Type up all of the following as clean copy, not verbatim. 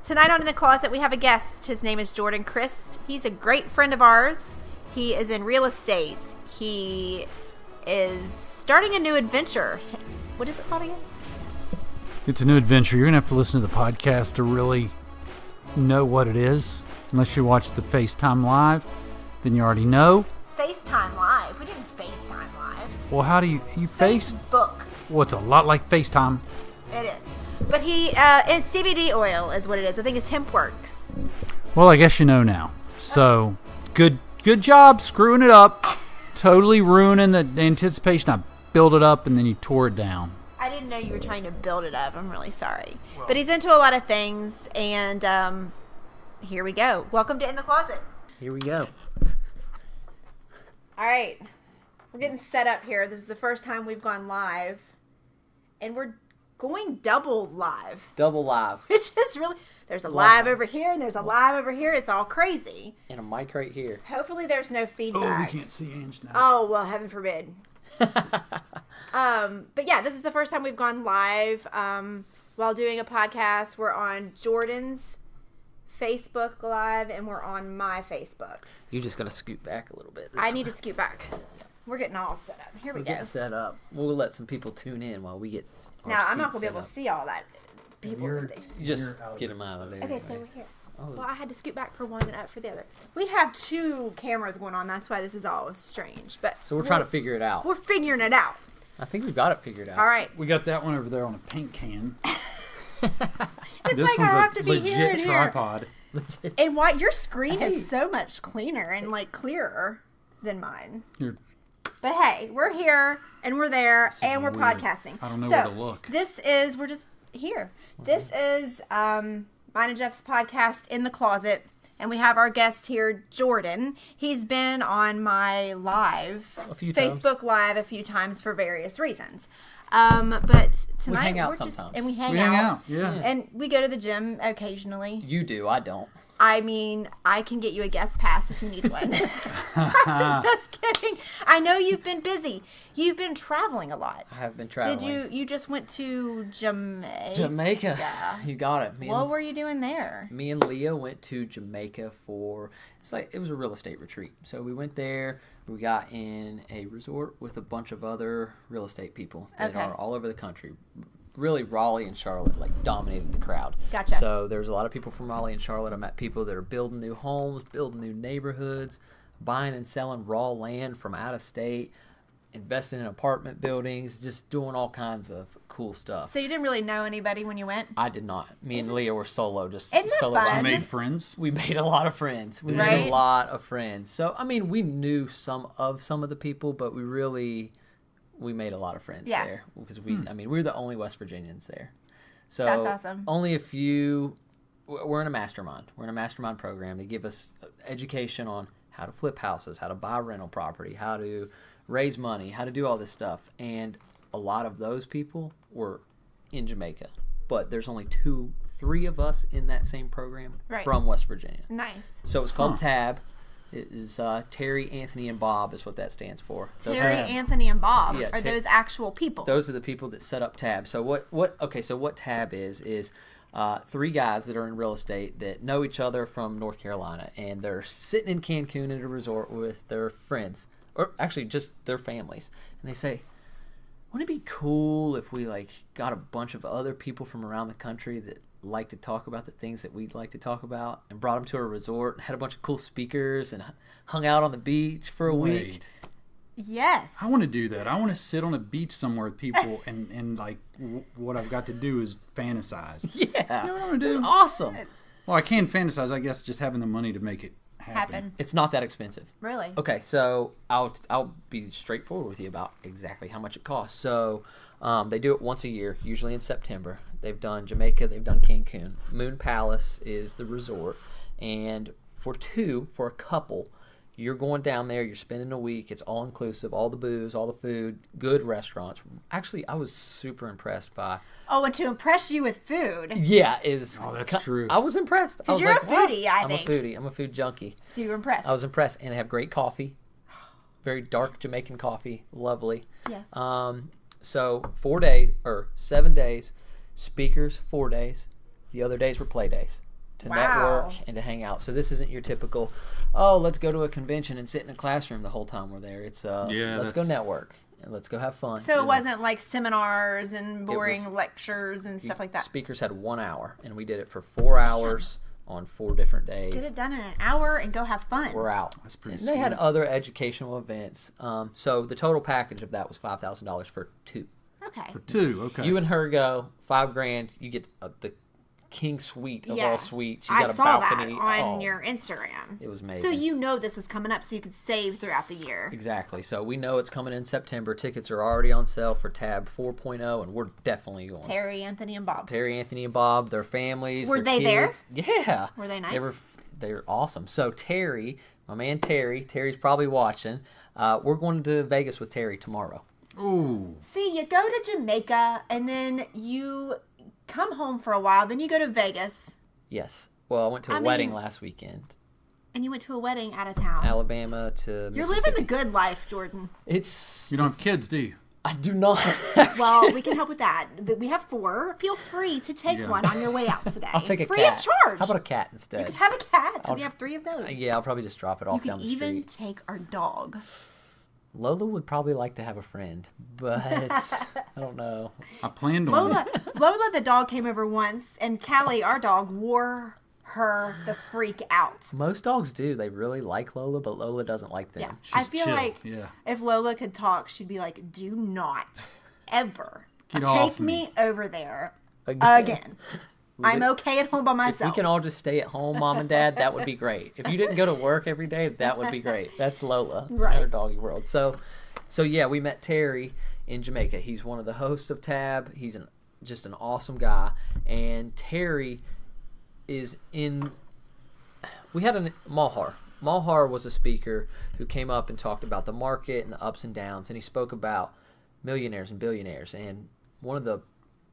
Tonight on In the Closet, we have a guest. His name is Jordan Crist. He's a great friend of ours. He is in real estate. He is starting a new adventure. What is it called again? It's a new adventure. You're going to have to listen to the podcast to really know what it is. Unless you watch the FaceTime Live, then you already know. FaceTime Live? We didn't FaceTime Live. Well, how do you Facebook. Well, it's a lot like FaceTime. It is. But it's CBD oil is what it is. I think it's Hemp Works. Well, I guess you know now. So, good job screwing it up. Totally ruining the anticipation. I built it up and then you tore it down. I didn't know you were trying to build it up. I'm really sorry. But he's into a lot of things, and here we go. Welcome to In the Closet. Here we go. All right. We're getting set up here. This is the first time we've gone live, and we're going double live. Double live. Which is really... There's a live over here, and there's a live over here. It's all crazy. And a mic right here. Hopefully there's no feedback. Oh, we can't see Ange now. Oh, well, heaven forbid. But yeah, this is the first time we've gone live while doing a podcast. We're on Jordan's Facebook Live, and we're on my Facebook. You're just going to scoot back a little bit. I need to scoot back. We're getting all set up. Here we go. Getting set up. We'll let some people tune in while we get Now, I'm not going to be able to see all that. People. You just get them out of there. Okay, stay right here. Oh. Well, I had to scoot back for one and up for the other. We have two cameras going on. That's why this is all strange. But So we're trying to figure it out. We're figuring it out. I think we've got it figured out. All right. We got that one over there on a paint can. It's This like one's I have a to be here legit and tripod. here. And why your screen is so much cleaner and like clearer than mine. But hey, we're here and we're there and we're weird. podcasting. I don't know so, where to look. We're just here. This is mine and Jeff's podcast, In the Closet. And we have our guest here, Jordan. He's been on my live, Facebook Live a few times for various reasons. But tonight we hang out we're sometimes. And we hang We out. hang out, yeah. And we go to the gym occasionally. You do. I don't. I mean, I can get you a guest pass if you need one. I'm just kidding. I know you've been busy. You've been traveling a lot. I have been traveling. You just went to Jamaica? Jamaica. You got it. What were you doing there? Me and Leah went to Jamaica it was a real estate retreat. So we went there. We got in a resort with a bunch of other real estate people that are all over the country. Really, Raleigh and Charlotte dominated the crowd. Gotcha. So there's a lot of people from Raleigh and Charlotte. I met people that are building new homes, building new neighborhoods, buying and selling raw land from out of state, investing in apartment buildings, just doing all kinds of cool stuff. So you didn't really know anybody when you went? I did not. Me and Leah were solo, just Isn't that solo. fun? You made friends? We made a lot of friends. We Right? made a lot of friends. So I mean, we knew some of the people, but we made a lot of friends there because we were the only West Virginians there. So That's awesome. Only a few. We're in a mastermind. We're in a mastermind program. They give us education on how to flip houses, how to buy rental property, how to raise money, how to do all this stuff. And a lot of those people were in Jamaica, but there's only 3 of us in that same program from West Virginia. Nice. So it's called TAB. It is Terry, Anthony, and Bob is what that stands for. Terry, Anthony, and Bob Yeah, are those actual people? Those are the people that set up TAB. So what TAB is 3 guys that are in real estate that know each other from North Carolina, and they're sitting in Cancun at a resort with their friends, or actually just their families, and they say, wouldn't it be cool if we got a bunch of other people from around the country that like to talk about the things that we'd like to talk about, and brought them to a resort and had a bunch of cool speakers and hung out on the beach for a week? Yes. I want to do that. I want to sit on a beach somewhere with people and what I've got to do is fantasize. Yeah. You know what I want to do? It's awesome. Well, I can fantasize, I guess, just having the money to make it happen. It's not that expensive. Really? Okay, so I'll be straightforward with you about exactly how much it costs. So they do it once a year, usually in September. They've done Jamaica, they've done Cancun. Moon Palace is the resort, and for a couple, you're going down there, you're spending a week, it's all inclusive, all the booze, all the food, good restaurants. Actually, I was super impressed by... Oh, and to impress you with food. Yeah, that's true. I was impressed. Because you're a foodie, I think. I'm a food junkie. So you were impressed. I was impressed, and they have great coffee. Very dark Jamaican coffee, lovely. Yes. So 7 days, speakers 4 days. The other days were play days. to network and to hang out. So this isn't your typical, let's go to a convention and sit in a classroom the whole time we're there. It's let's go network and let's go have fun. So it wasn't like seminars and boring lectures and stuff like that. Speakers had 1 hour, and we did it for 4 hours on 4 different days. Get it done in an hour and go have fun. We're out. That's pretty. And they had other educational events. So the total package of that was $5,000 for 2. Okay. For 2, okay. You and her go $5,000. You get the king suite of all suites. You got I a saw balcony. that on your Instagram. It was amazing. So you know this is coming up, so you could save throughout the year. Exactly. So we know it's coming in September. Tickets are already on sale for Tab 4.0, and we're definitely going. Terry, Anthony, and Bob. Terry, Anthony, and Bob, their families. Were their they kids. there? Yeah. Were they nice? They were awesome. So Terry, my man Terry's probably watching. We're going to Vegas with Terry tomorrow. Ooh. See, you go to Jamaica, and then you come home for a while, then you go to Vegas. Yes. Well, I went to a wedding last weekend. And you went to a wedding out of town. Alabama to Mississippi. You're living the good life, Jordan. It's... You don't have kids, do you? I do not. Well, we can help with that. We have 4. Feel free to take one on your way out today. I'll take a free cat. Free of charge. How about a cat instead? You could have a cat. So we have 3 of those. Yeah, I'll probably just drop it off down the street. You could even take our dog. Lola would probably like to have a friend, but I don't know. I planned on Lola the dog came over once, and Callie, our dog, wore her the freak out. Most dogs do. They really like Lola, but Lola doesn't like them. Yeah. I feel chill. like Yeah. if Lola could talk, she'd be like, do not ever Get off take me over there Again. again. I'm okay at home by myself. If we can all just stay at home, Mom and Dad, that would be great. If you didn't go to work every day, that would be great. That's Lola in her doggy world. So yeah, we met Terry in Jamaica. He's one of the hosts of Tab. He's just an awesome guy. And Terry is in... We had a Malhar. Malhar was a speaker who came up and talked about the market and the ups and downs. And he spoke about millionaires and billionaires. And one of the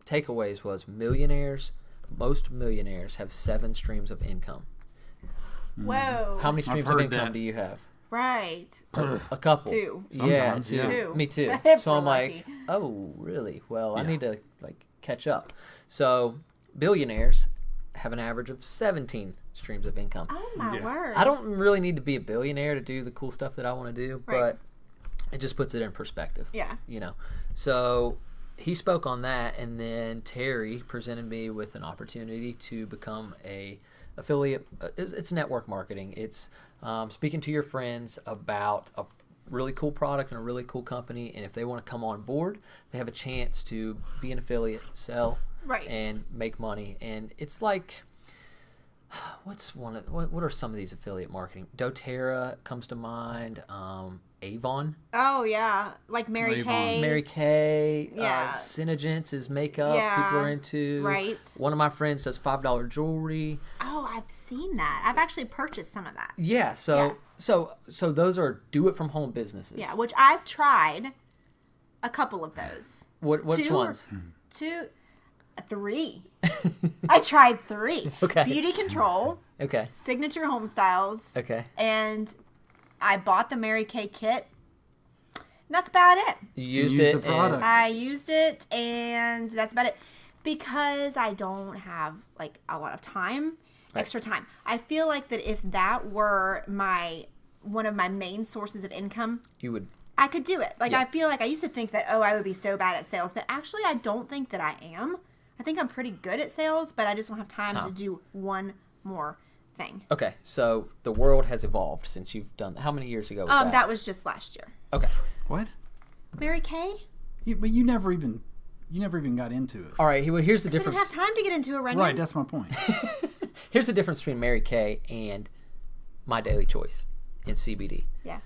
takeaways was most millionaires have 7 streams of income. Whoa. How many streams of income do you have? Right. A couple. 2. Yeah, Sometimes, yeah. 2. Me too. If So we're I'm lucky. like, oh, really? Well, I Yeah. need to catch up. So billionaires have an average of 17 streams of income. Oh, my word. I don't really need to be a billionaire to do the cool stuff that I want to do, Right. but it just puts it in perspective. Yeah. You know. So he spoke on that, and then Terry presented me with an opportunity to become a affiliate. It's network marketing. It's speaking to your friends about a really cool product and a really cool company, and if they want to come on board, they have a chance to be an affiliate, sell, and make money. And it's like, what are some of these affiliate marketing? doTERRA comes to mind. Avon. Oh, yeah. Like Mary Kay. Mary Kay. Yeah. Synagence is makeup. People are into. Right. One of my friends does $5 jewelry. Oh, I've seen that. I've actually purchased some of that. Yeah. So those are do it from home businesses. Yeah, which I've tried a couple of those. Which ones? 3. I tried 3. Okay. Beauty Control. Okay. Signature Home Styles. Okay. And I bought the Mary Kay kit. And that's about it. You used the it. product. I used it, and that's about it. Because I don't have like a lot of time, extra time. I feel like that if that were one of my main sources of income, You would. I could do it. Like, Yeah. I feel like I used to think that, I would be so bad at sales. But actually, I don't think that I am. I think I'm pretty good at sales, but I just don't have time to do one more thing. Okay. So the world has evolved since you've done that. How many years ago was that? That was just last year. Okay. What? Mary Kay? But you never even got into it. All right. Well, here's the I didn't difference. have time to get into it right now. Right, that's my point. Here's the difference between Mary Kay and My Daily Choice in CBD. Yeah.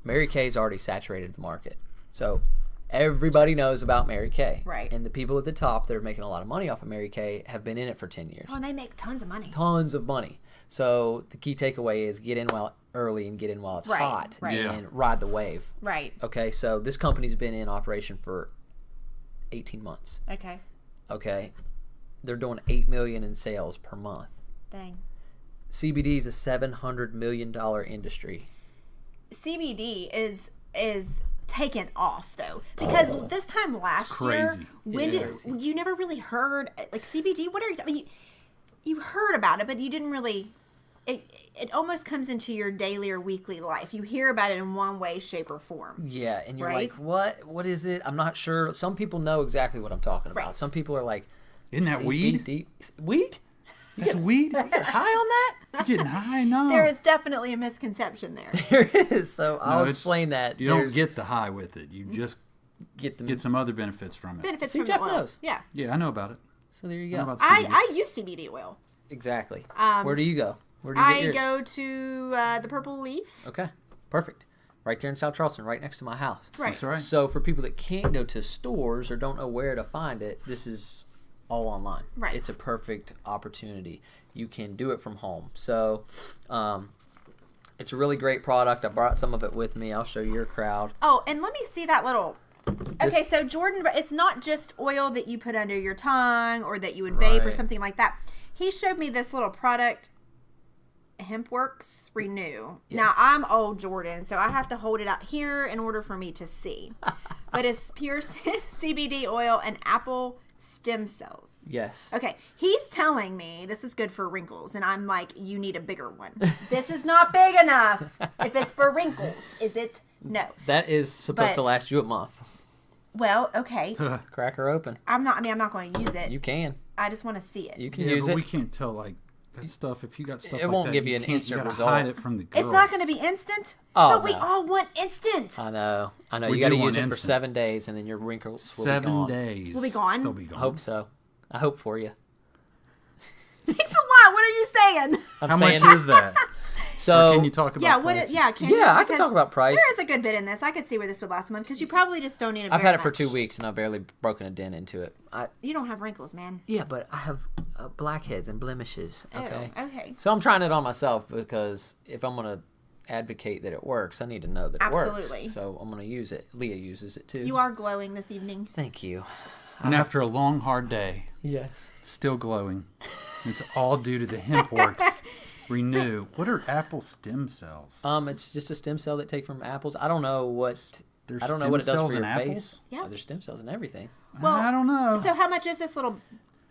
Mary Kay's already saturated the market. So everybody knows about Mary Kay. Right. And the people at the top that are making a lot of money off of Mary Kay have been in it for 10 years. Oh, and they make tons of money. Tons of money. So the key takeaway is get in early and get in while it's hot. Right. Yeah. And ride the wave. Right. Okay, so this company's been in operation for 18 months. Okay. Okay. They're doing $8 million in sales per month. Dang. CBD is a $700 million industry. CBD is taken off though, because this time last year, crazy. when you never really heard like CBD. What are you? I mean, you heard about it, but you didn't really. It almost comes into your daily or weekly life. You hear about it in one way, shape, or form. Yeah, and you're right? like, what? What is it? I'm not sure. Some people know exactly what I'm talking about. Right. Some people are like, isn't that weed? Weed? That's weed? You get high on that? You're getting high? No. There is definitely a misconception there. There is. So I'll explain that. You don't get the high with it. You just get some other benefits from it. Benefits See, from Jeff the oil. knows. Yeah. Yeah, I know about it. So there you I know go. about CBD. I use CBD oil. Exactly. Where do you go? Where do you get I yours? go to the Purple Leaf. Okay, perfect. Right there in South Charleston, right next to my house. Right. That's right. So for people that can't go to stores or don't know where to find it, this is all online. Right. It's a perfect opportunity. You can do it from home. So it's a really great product. I brought some of it with me. I'll show your crowd. Oh, and let me see that little... Okay, so Jordan, it's not just oil that you put under your tongue or that you would vape or Right. something like that. He showed me this little product, HempWorks Renew. Yes. Now, I'm old Jordan, so I have to hold it out here in order for me to see. But it's pure CBD oil and apple stem cells. Yes. Okay, he's telling me this is good for wrinkles, and I'm like, you need a bigger one. This is not big enough. If it's for wrinkles, is it? No. That is supposed to But- last you a month. Well, okay. Crack her open. I'm not going to use it. You can. I just want to see it. You can Yeah, use but it. we can't tell, like, that stuff. If you got stuff It like won't that, give you an can't- instant gotta result. hide it from the girls. It's not going to be instant. Oh, But we no. all want instant. I know. We You got to do use want it for instant. 7 days, and then your wrinkles will be 7 gone. days. Will be gone? They'll be gone. I hope so. I hope for you. Thanks a lot. What are you saying? I'm How saying, much is that? So Or can you talk about Yeah, price? yeah, can Yeah, I can because talk about price. There is a good bit in this. I could see where this would last a month because you probably just don't need it I've very had it for much. 2 weeks, and I've barely broken a dent into it. You don't have wrinkles, man. Yeah, but I have blackheads and blemishes. Okay. Oh, okay. So I'm trying it on myself because if I'm gonna advocate that it works, I need to know that it works. Absolutely. So I'm gonna use it. Leah uses it too. You are glowing this evening. Thank you. And after a long, hard day, Yes. still glowing. It's all due to the HempWorks Renew. What are apple stem cells? It's just a stem cell that take from apples. I don't know what. There's I don't know stem what it does cells for in your apples? face. Yeah. There's stem cells in everything. Well, I don't know. So how much is this little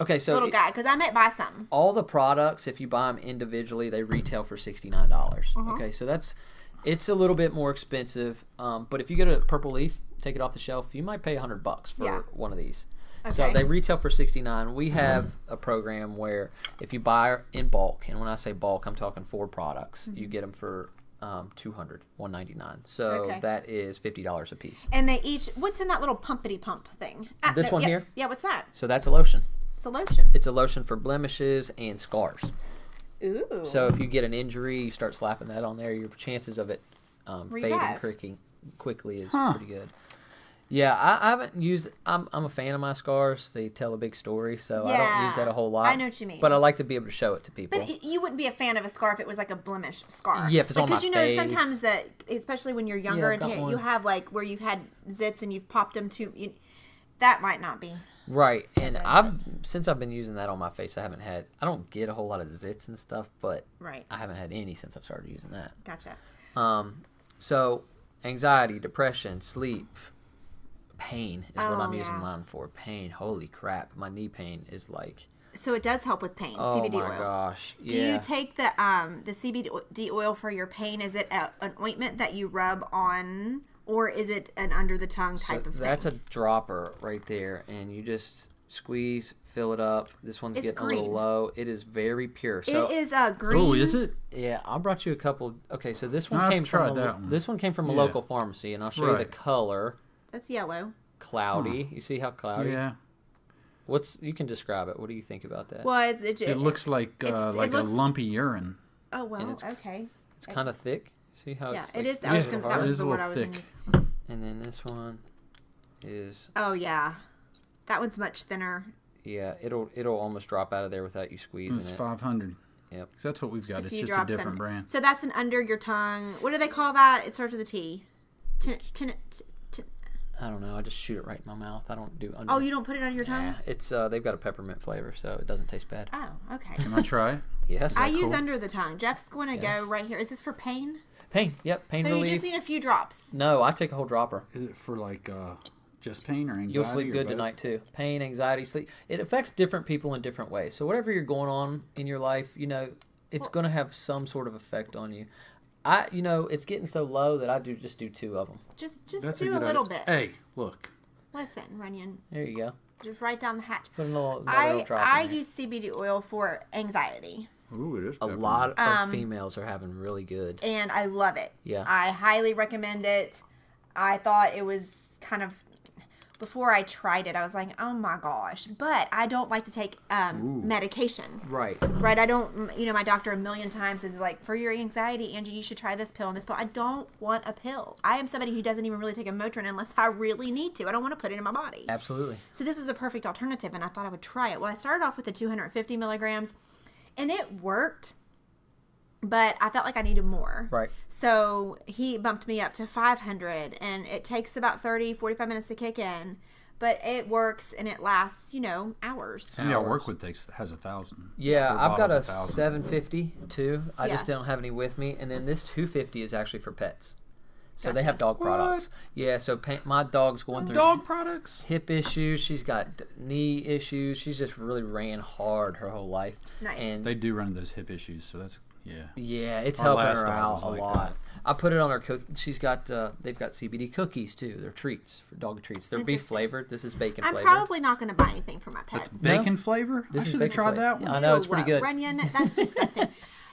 Okay, so guy? Because I might buy some. all the products, if you buy them individually, they retail for $69. Okay, so it's a little bit more expensive. But if you get a Purple Leaf, take it off the shelf, you might pay $100 for Yeah. one of these. Okay. So they retail for $69. We have a program where if you buy in bulk, and when I say bulk, I'm talking 4 products, you get them for $199. So Okay. that is $50 a piece. And they each, what's in that little pumpity pump thing? This one yeah, here? Yeah, what's that? So that's a lotion. It's a lotion. It's a lotion for blemishes and scars. Ooh. So if you get an injury, you start slapping that on there, your chances of it fading Revive. quickly is Huh. pretty good. Yeah, I haven't used. I'm a fan of my scars. They tell a big story, so I don't use Yeah, that a whole lot. I know what you mean. But I like to be able to show it to people. But you wouldn't be a fan of a scar if it was like a blemish scar. Yeah, if it's on because my you know face. sometimes that, especially when you're younger, I've got and one. you have like where you've had zits and you've popped them too. That might not be. Right, and good. since I've been using that on my face, I don't get a whole lot of zits and stuff, but Right. I haven't had any since I've started using that. Gotcha. So anxiety, depression, sleep, pain is what I'm Oh, using yeah. mine for. Pain, holy crap, my knee pain is like, So it does help with pain. oh CBD my oil. gosh, Do yeah. you take the CBD oil for your pain? Is it an ointment that you rub on, or is it an under the tongue type of thing? That's a dropper right there, and you just squeeze, fill it up. This one's It's getting a green. little low. It is very pure. So It is green. Oh, is it? yeah, I brought you a couple. Okay, so this one I've came tried from that one. this one came from a Yeah. local pharmacy, and I'll show you the Right. color. That's yellow. Cloudy. You see how cloudy? Yeah. You can describe it. What do you think about that? Well, It looks like it a looks- lumpy urine. Oh well. And it's- Okay. It's kind of thick. See how Yeah, it's it like, is. I was Yeah, gonna, it that was is the a word I little was thick. going to use. And then this one is, Oh yeah, that one's much thinner. yeah, it'll almost drop out of there without you squeezing It's it. 500. Yep. 'Cause that's what we've got. Just It's few just a drops different in. brand. So that's an under your tongue. What do they call that? It starts with a T. I don't know. I just shoot it right in my mouth. I don't do under. Oh, you don't put it under your tongue? Yeah, it's they've got a peppermint flavor, so it doesn't taste bad. Oh, okay. Can I try it? Yes. I use cool? under the tongue. Jeff's going to Yes. go right here. Is this for pain? Pain. Yep. Pain So relief. you just need a few drops. No, I take a whole dropper. Is it for like Just pain or anxiety? You'll sleep good tonight too. Pain, anxiety, sleep. It affects different people in different ways. So whatever you're going on in your life, it's going to have some sort of effect on you. It's getting so low that I just do 2 of them. Just do a little bit. Hey, look. Listen, Runyon. There you go. Just right down the hatch. Put a little drop I in there. use CBD oil for anxiety. Ooh, it is A lot of females are having really good. And I love it. Yeah. I highly recommend it. I thought it was kind of, before I tried it, I was like, oh my gosh. But I don't like to take medication. Right. Right. I don't, my doctor a million times is like, for your anxiety, Angie, you should try this pill and this pill. I don't want a pill. I am somebody who doesn't even really take a Motrin unless I really need to. I don't want to put it in my body. Absolutely. So this is a perfect alternative, and I thought I would try it. Well, I started off with the 250 milligrams, and it worked, but I felt like I needed more. Right. So he bumped me up to 500, and it takes about 45 minutes to kick in, but it works, and it lasts, hours. Somebody I work with has 1,000. Yeah, I've got a 1,000. 750 too. I just don't have any with me, and then this 250 is actually for pets. So they have dog products. Yeah, so my dog's going through dog products, hip issues. She's got knee issues. She's just really ran hard her whole life. Nice. And they do run into those hip issues, so that's yeah, it's Our helping last her dog out was a like lot. that. I put it on her cook. They've got CBD cookies too. They're treats for dog treats. They're beef flavored. This is bacon I'm flavored. probably not going to buy anything for my pet. That's bacon flavor. This I is should have bacon tried flavor. that one. Yeah, I know it's pretty good. Runyon, that's disgusting.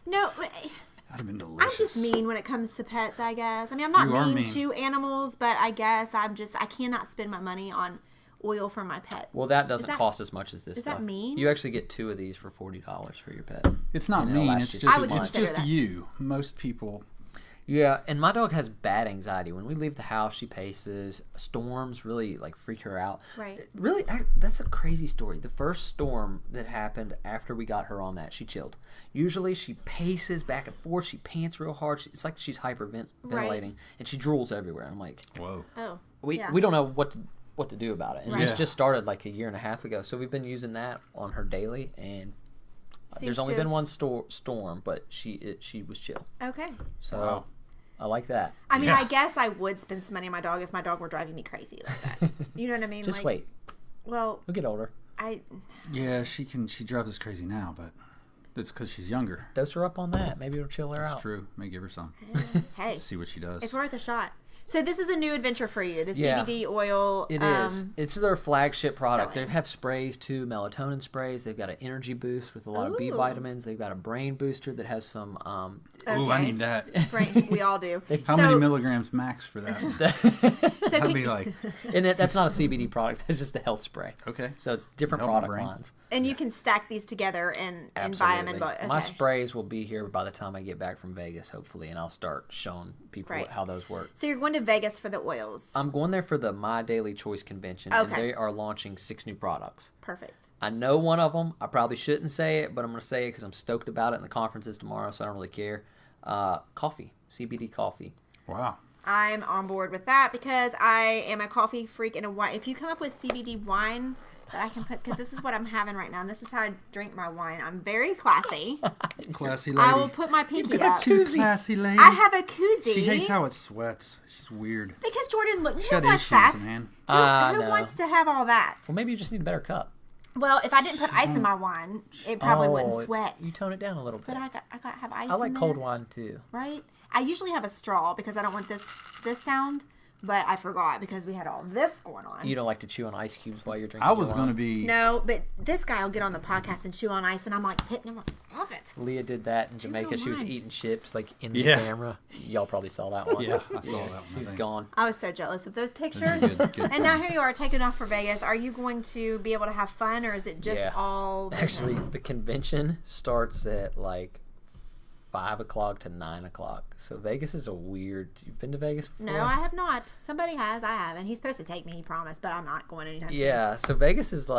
No, That'd have been I'm delicious. just mean when it comes to pets, I guess. I mean, I'm not You are mean mean. to animals, but I guess I cannot spend my money on oil for my pet. Well, that doesn't that- cost as much as this is stuff. that mean? You actually get 2 of these for $40 for your pet. It's not And it'll mean. last It's you just I would it's consider just that. you. Most people. Yeah, and my dog has bad anxiety. When we leave the house, she paces. Storms really freak her out. Right. Really, that's a crazy story. The first storm that happened after we got her on that, she chilled. Usually she paces back and forth. She pants real hard. It's like she's hyperventilating, and she drools everywhere. I'm like, Whoa. Oh, we yeah. don't know what to do about it. And Right. this just started like a year and a half ago. So we've been using that on her daily, and there's only been one storm, but she was chill. Okay. So Wow. I like that. I mean, Yeah. I guess I would spend some money on my dog if my dog were driving me crazy like that. You know what I mean? Just wait. Well, We'll get older. Yeah, she drives us crazy now, but it's because she's younger. Dose her up on that. Maybe it'll chill her That's out. true. May give her some. hey, See what she does. it's worth a shot. So this is a new adventure for you. The Yeah. CBD oil. It is. It's their flagship product. They selling. have sprays too, melatonin sprays. They've got an energy boost with a lot of B Ooh. vitamins. They've got a brain booster that has some. Ooh, I Okay. need that. Right, we all do. How many milligrams max for that? So I'd can, be like, And that's not a CBD product. That's just a health spray. okay. So it's different Help my product brain. lines. and you can stack these together and buy them. Absolutely. My sprays will be here by the time I get back from Vegas, hopefully, and I'll start showing people Right. how those work. So you're going to Vegas for the oils. I'm going there for the My Daily Choice convention, and Okay. they are launching 6 new products. Perfect. I know one of them. I probably shouldn't say it, but I'm going to say it because I'm stoked about it, and the conference is tomorrow, so I don't really care. Coffee, CBD coffee. Wow. I'm on board with that because I am a coffee freak and a wine. If you come up with CBD wine that I can put, because this is what I'm having right now, and this is how I drink my wine. I'm very classy. Classy lady. I will put my pinky up. She's a classy lady. I have a koozie. She hates how it sweats. She's weird. Because Jordan, look, She's who got wants issues, that? man. Who No. wants to have all that? Well, maybe you just need a better cup. Well, if I didn't put ice in my wine, it probably wouldn't sweat. You tone it down a little bit. But I got to have ice. I like in cold there, wine too. right? I usually have a straw because I don't want this sound, but I forgot because we had all this going on. You don't like to chew on ice cubes while you're drinking. I was your going to wine? be. No, but this guy will get on the podcast and chew on ice, and I'm like hitting him. Like, stop it. Leah did that in Jamaica. don't She was mind. eating chips in the Yeah. camera. Y'all probably saw that one. Yeah, I saw that one. She I was think. gone. I was so jealous of those pictures. Good And now here you are taking off for Vegas. Are you going to be able to have fun, or is it just Yeah. all business? Actually, the convention starts at 5 o'clock to 9 o'clock. So Vegas is a weird. You've been to Vegas before? No, I have not. Somebody has. I haven't. He's supposed to take me. He promised, but I'm not going anytime soon. Yeah, so Vegas is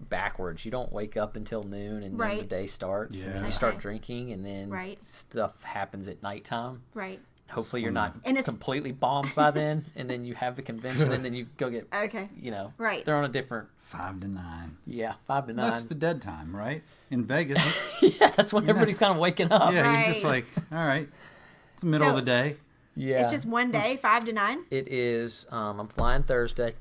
backwards. You don't wake up until noon, and then the Right. day starts, and then Yeah. you start Okay. drinking, and then Right. stuff happens at nighttime. Right. Hopefully, you're not And it's- completely bombed by then, and then you have the convention, and then you go get, Okay. Right. They're on a different, 5 to 9. 5 to 9. That's the dead time, right? In Vegas. Yeah, that's when everybody's kind of waking up. Yeah, you're just Right. all right. It's the middle of So- the day. Yeah. It's just one day, 5 to 9. It is. I'm flying Thursday.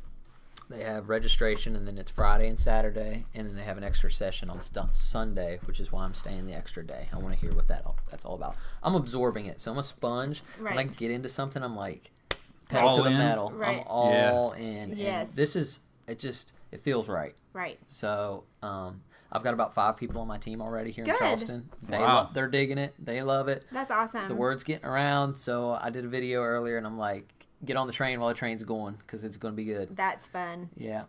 They have registration, and then it's Friday and Saturday, and then they have an extra session on Sunday, which is why I'm staying the extra day. I want to hear what that's all about. I'm absorbing it, so I'm a sponge. Right. When I get into something, I'm like pedal to the metal. Right. I'm all in. Yes. And this is it feels right. Right. So I've got about 5 people on my team already here in Good. Charleston. They're digging it. They love it. That's awesome. The word's getting around. So I did a video earlier, and I'm like, get on the train while the train's going because it's going to be good. That's fun. Yeah.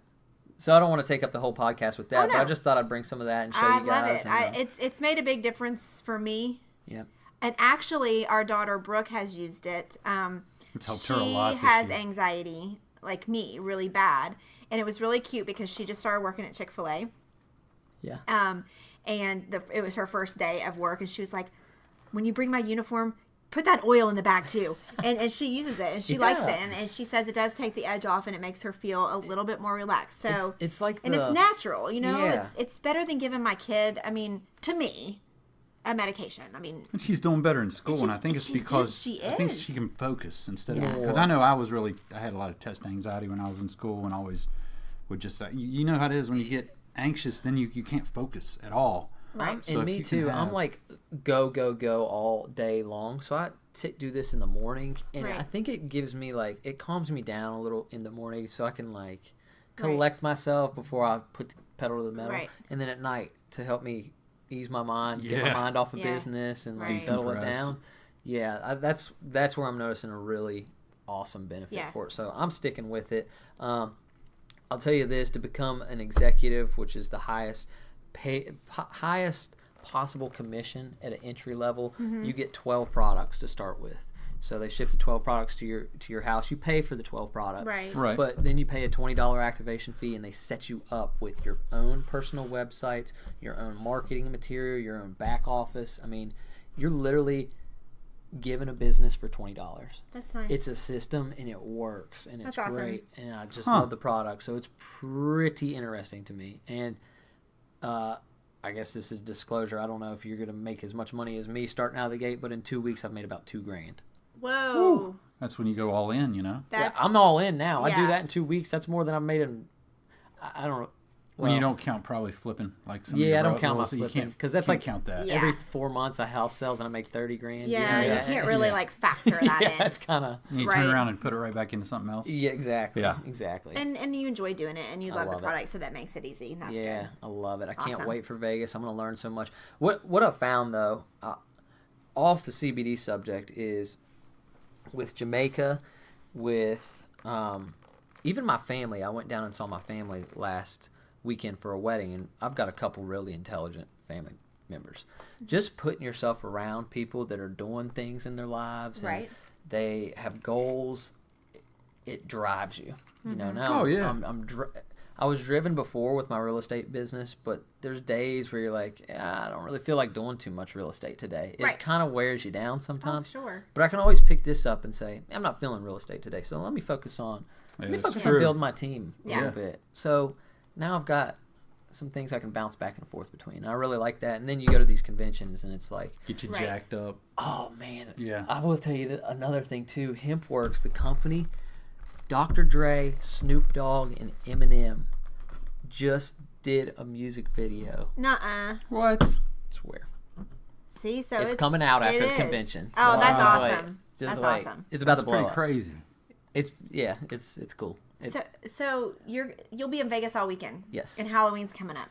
So I don't want to take up the whole podcast with that, but I just thought I'd bring some of that and show you guys. I love it. It's made a big difference for me. Yeah. And actually, our daughter Brooke has used it. It's helped her a lot. She has anxiety, like me, really bad. And it was really cute because she just started working at Chick-fil-A. Yeah. And it was her first day of work, and she was like, when you bring my uniform, put that oil in the bag too. And she uses it, and she likes it. And she says it does take the edge off, and it makes her feel a little bit more relaxed. So it's like and it's natural, Yeah. It's better than giving my kid, to me, a medication. And she's doing better in school, and I think it's because I think she can focus instead of because I know I had a lot of test anxiety when I was in school, and always would just you know how it is when you get anxious, then you can't focus at all. Right. And me too. I'm like go all day long. So I do this in the morning, and I think it gives me it calms me down a little in the morning, so I can collect myself before I put the pedal to the metal. Right. And then at night to help me ease my mind, get my mind off of business, and settle it down. Yeah, that's where I'm noticing a really awesome benefit for it. So I'm sticking with it. I'll tell you this: to become an executive, which is the highest possible commission at an entry level, you get 12 products to start with. So they ship the 12 products to your house. You pay for the 12 products, right? But then you pay a $20 activation fee, and they set you up with your own personal websites, your own marketing material, your own back office. You're literally given a business for $20. That's nice. It's a system, and it works, and it's awesome. great, and I just love the product. So it's pretty interesting to me. And I guess this is disclosure. I don't know if you're going to make as much money as me starting out of the gate, but in 2 weeks I've made about $2,000. Whoa. Woo. That's when you go all in, Yeah, I'm all in now. I do that in 2 weeks. That's more than I've made in, I don't know. When you don't count probably flipping some I don't count my flipping because that's count that. Yeah. Every 4 months a house sells and I make $30,000. Yeah, you can't really factor that in. That's kind of. You turn around and put it right back into something else. Yeah, exactly. Yeah, exactly. And you enjoy doing it, and you love the product, so that makes it easy. And that's good. I love it. I can't wait for Vegas. I'm going to learn so much. What I found though, off the CBD subject, is with Jamaica, with even my family. I went down and saw my family last weekend for a wedding, and I've got a couple really intelligent family members. Just putting yourself around people that are doing things in their lives, and they have goals, it drives you. Now I was driven before with my real estate business, but there's days where you're like, I don't really feel like doing too much real estate today. It kind of wears you down sometimes. Oh, sure. But I can always pick this up and say, I'm not feeling real estate today, so let me focus on building my team a little bit. So now I've got some things I can bounce back and forth between. I really like that. And then you go to these conventions, and it's like... Get you jacked up. Oh, man. Yeah. I will tell you another thing, too. HempWorks, the company, Dr. Dre, Snoop Dogg, and Eminem just did a music video. Nuh-uh. What? I swear. See, so it's coming out after the convention. Oh, so that's awesome. That's awesome. It's about to blow up. Crazy. It's cool. So you'll be in Vegas all weekend. Yes. And Halloween's coming up.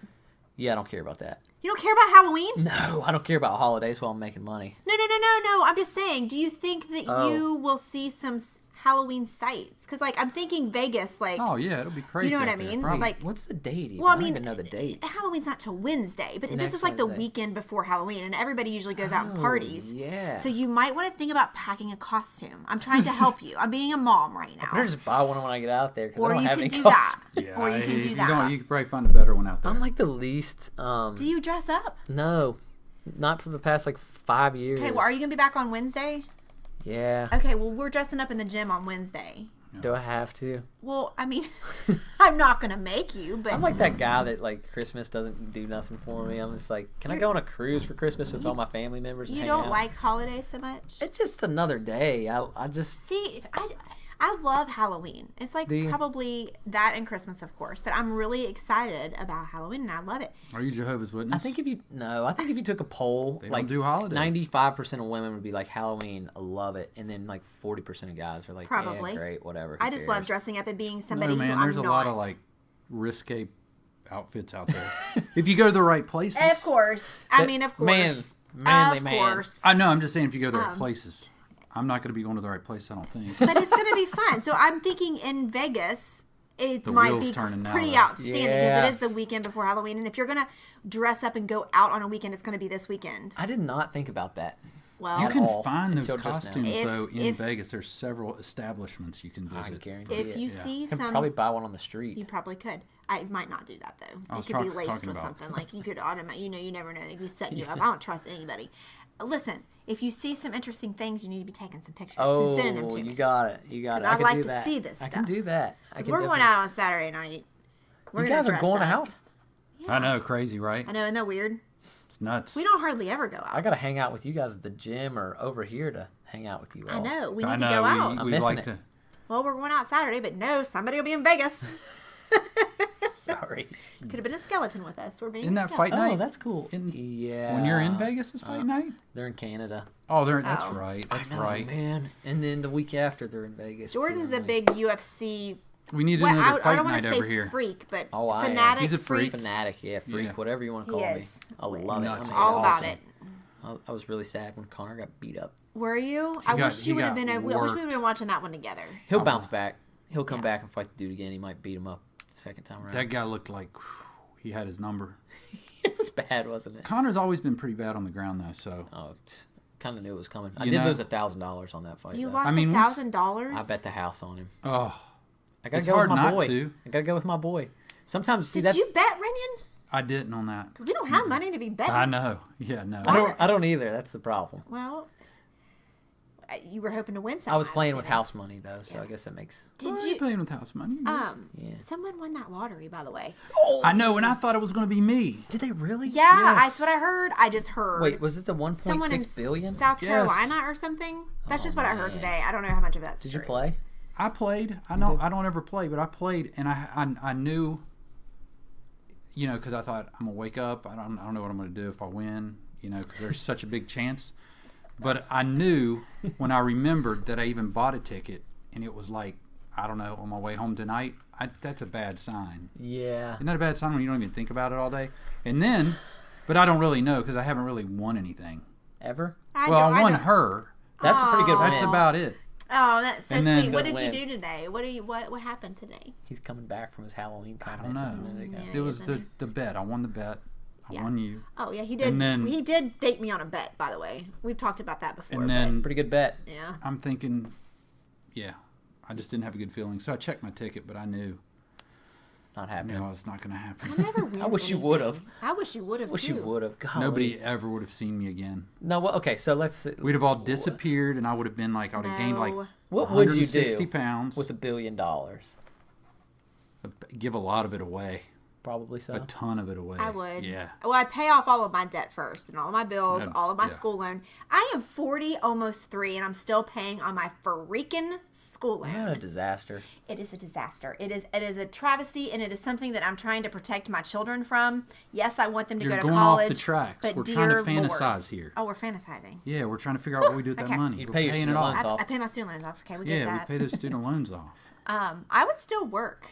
Yeah, I don't care about that. You don't care about Halloween? No, I don't care about holidays while I'm making money. No. I'm just saying, do you think that you will see some Halloween sights? Because I'm thinking Vegas, oh yeah, it'll be crazy. You know what I mean? What's the date? Well, I don't even know the date. Halloween's not till Wednesday, but this is Wednesday. the weekend before Halloween, and everybody usually goes out and parties. Yeah. So you might want to think about packing a costume. I'm trying to help you. I'm being a mom right now. I better just buy one when I get out there because I don't have any do costumes. that. Yeah, or you can do that. You could probably find a better one out there. I'm the least. Do you dress up? No, not for the past 5 years. Okay, well, are you gonna be back on Wednesday? Yeah. Okay, well, we're dressing up in the gym on Wednesday. Do I have to? Well, I'm not gonna make you, but I'm that guy that Christmas doesn't do nothing for me. I'm just can I go on a cruise for Christmas with all my family members? You and don't hang out? like holidays so much? It's just another day. I just see. I love Halloween. It's like probably that and Christmas, of course. But I'm really excited about Halloween, and I love it. Are you Jehovah's Witness? I think if you took a poll, they like don't do holidays. 95% of women would be like Halloween, I love it, and then like 40% of guys are like, probably yeah, great, whatever. I just love dressing up and being somebody no, man, who there's I'm a not. lot of like risque outfits out there. If you go to the right places. Of course. I mean, of course. Manly of man. course. I know. I'm just saying, if you go to the right places. I'm not going to be going to the right place, I don't think. But it's going to be fun. So I'm thinking in Vegas, it might be pretty outstanding because it is the weekend before Halloween. And if you're going to dress up and go out on a weekend, it's going to be this weekend. I did not think about that. Well, you can find those costumes, though, in Vegas. There's several establishments you can visit. I guarantee if you see you some... can probably buy one on the street. You probably could. I might not do that, though. It could be laced with something. Like, you could automate... You never know. They could be setting you up. I don't trust anybody. Listen, if you see some interesting things, you need to be taking some pictures and sending them to me. You got it. I'd like to see this stuff. I can do that. Because we're going out on Saturday night. You guys are going out? Yeah. I know, crazy, right? I know, isn't that weird? It's nuts. We don't hardly ever go out. I got to hang out with you guys at the gym or over here to hang out with you all. I know. We need to go out. I'm missing it. Well, we're going out Saturday, but no, somebody will be in Vegas. Sorry. Could have been a skeleton with us. We're being Isn't that fight night? Oh, that's cool. Yeah. When you're in Vegas, it's fight night? They're in Canada. Oh, that's right. That's right. Man. And then the week after, they're in Vegas. Jordan's a big UFC. We need another fight night over here. I don't want to say freak, but fanatic. Am. He's a freak. Fanatic, freak, whatever you want to call me. I love it. All about it. I was really sad when Connor got beat up. Were you? I wish we would have been watching that one together. He'll bounce back. He'll come back and fight the dude again. He might beat him up the second time around. That guy looked like he had his number. It was bad, wasn't it? Connor's always been pretty bad on the ground, though. So. Oh, kind of knew it was coming. I did lose $1,000 on that fight. You lost $1,000? I bet the house on him. Oh, I gotta go with my boy. I gotta go with my boy. Sometimes did you bet, Rinian? I didn't on that. Because we don't have money to be betting. I know. Yeah, no. I don't either. That's the problem. Well, you were hoping to win something. I was playing with house money though, so I guess that makes. Did you playing with house money? Someone won that lottery, by the way. Oh, I know, and I thought it was going to be me. Did they really? Yeah, that's what I heard. I just heard. Wait, was it the 1.6 billion? South Carolina or something? That's just what I heard today. I don't know how much of that's true. Did you play? I played. I know. I don't ever play, but I played, and I knew. Because I thought I'm gonna wake up. I don't know what I'm gonna do if I win. Because there's such a big chance. But I knew when I remembered that I even bought a ticket, and it was like, I don't know, on my way home tonight. That's a bad sign. Yeah. Isn't that a bad sign when you don't even think about it all day? And then, but I don't really know because I haven't really won anything. Ever? I won her. That's a pretty good win. That's about it. Oh, that's so sweet. What did you do today? What happened today? He's coming back from his Halloween party. I don't know. Just a minute ago. It was the bet. I won the bet. I won you. Oh yeah, he did. And then, he did date me on a bet, by the way. We've talked about that before. And then pretty good bet. Yeah. I'm thinking, I just didn't have a good feeling, so I checked my ticket, but I knew. Not happening. I knew it was not going to happen. I never win. I wish you would have. I wish you would have. Wish you would have. Nobody ever would have seen me again. No. Well, okay. So let's. We'd have all disappeared, and I would have been like, I would have gained like what would you do 160 pounds with $1 billion? Give a lot of it away. Probably so. A ton of it away. I would. Yeah. Well, I'd pay off all of my debt first and all of my bills, all of my school loan. I am 40, almost 3, and I'm still paying on my freaking school loan. Isn't that a disaster? It is a disaster. It is a travesty, and it is something that I'm trying to protect my children from. Yes, I want them to go to college. You're going off the tracks. But we're trying to fantasize here. Oh, we're fantasizing. Yeah, we're trying to figure out what we do with that money. You we're pay your student loans off. I pay my student loans off. Okay, we get that. Yeah, we pay those student loans off. I would still work.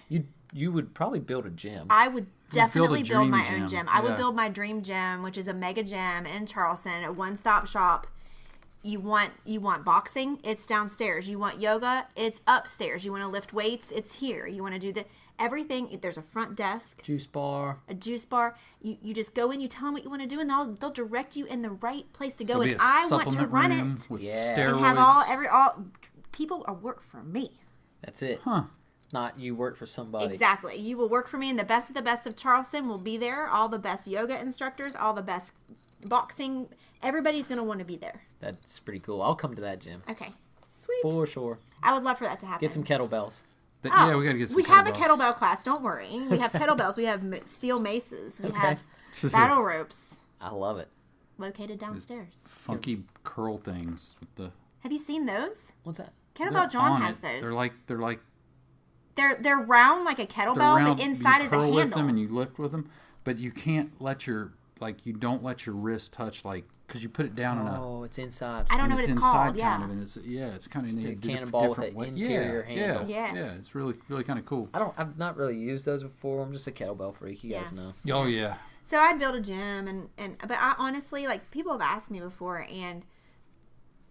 You would probably build a gym. I would definitely build my own gym. I would build my dream gym, which is a mega gym in Charleston, a one-stop shop. You want boxing? It's downstairs. You want yoga? It's upstairs. You want to lift weights? It's here. You want to do everything. There's a front desk, a juice bar. You just go in. You tell them what you want to do, and they'll direct you in the right place to go. There'll And I want to run it. With steroids. And have all people work for me. That's it. Huh. Not you work for somebody. Exactly. You will work for me, and the best of Charleston will be there. All the best yoga instructors, all the best boxing. Everybody's going to want to be there. That's pretty cool. I'll come to that gym. Okay. Sweet. For sure. I would love for that to happen. Get some kettlebells. Yeah, we got to get some kettlebells. We have a kettlebell class. Don't worry. We have kettlebells. We have steel maces. We have battle ropes. I love it. Located downstairs. Funky curl things with the... Have you seen those? What's that? Kettlebell John has those. They're round like a kettlebell, but inside is a handle. You curl with them and you lift with them, but you can't let you don't let your wrist touch because you put it down in a. Oh, it's inside. I don't know what it's called. Yeah. Kind of, and it's kind of a cannonball with an interior handle. Yes. Yeah, it's really kind of cool. I've not really used those before. I'm just a kettlebell freak. You guys know. Oh yeah. So I'd build a gym but I honestly, like, people have asked me before, and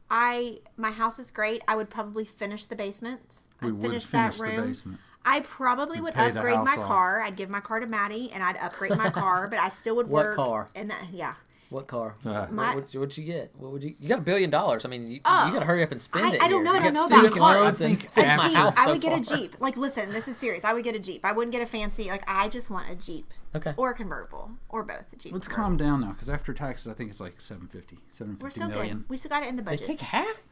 my house is great. I would probably finish the basement. I'd finish that room. The basement. I probably would upgrade my car. I'd give my car to Maddie, and I'd upgrade my car, but I still would work. What car? What car? What'd you get? What would you got $1 billion. I mean, you got to hurry up and spend it. I don't know. I don't know about cars. A Jeep. I would get a Jeep. Like, listen, this is serious. I would get a Jeep. I wouldn't get a fancy. Like, I just want a Jeep. Okay. Or a convertible, or both. A Jeep. Let's calm down now, because after taxes, I think it's like $750 We're still million. good. We still got it in the budget. They take half.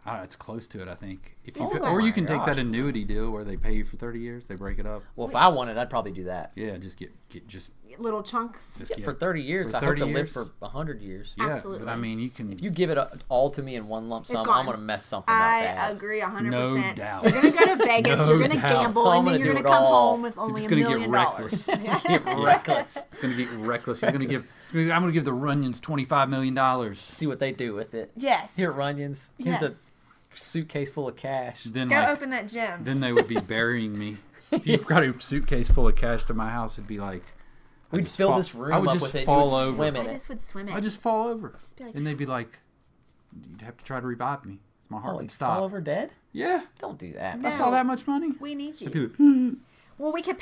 I don't know, it's close to it, I think. Or you can take that annuity deal where they pay you for 30 years, they break it up. Well, if I wanted, I'd probably do that. Yeah, just get little chunks. For 30 years. I hope to live for 100 years. Yeah, absolutely. But I mean, you can. If you give it all to me in one lump sum, I'm going to mess something up bad. I agree 100%. No doubt. You're going to go to Vegas, you're going to gamble, and then you're going to come home with only $1 million. It's going to get reckless. It's going to get reckless. I'm going to give the Runyons $25 million. See what they do with it. Yes. Here at Runyons. Here's a suitcase full of cash. Then, go open that gym. Then they would be burying me. If you've got a suitcase full of cash to my house, it'd be like we'd fill this room up with it. Fall over. Swim in I just would swim in. I'd just fall over, and they'd be like, "You'd have to try to revive me. My heart would stop." Fall over dead? Yeah. Don't do that. No. That's all that much money. We need you. Well, we could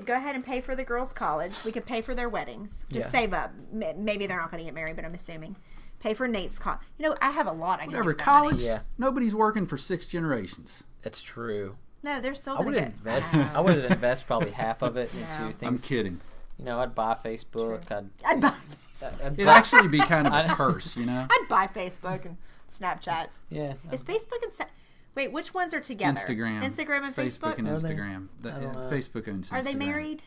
go ahead and pay for the girls' college. We could pay for their weddings. Just save up. Maybe they're not going to get married, but I'm assuming. Pay for Nate's college. I have a lot. College. Yeah. Nobody's working for 6 generations. That's true. No, they're still going to get invest. I would invest probably half of it into things. I'm kidding. I'd buy Facebook. I'd buy. It'd actually be kind of a curse, I'd buy Facebook and Snapchat. Yeah. Is Facebook and wait, which ones are together? Instagram and Facebook. Facebook and Instagram. Facebook owns Instagram. Are they married?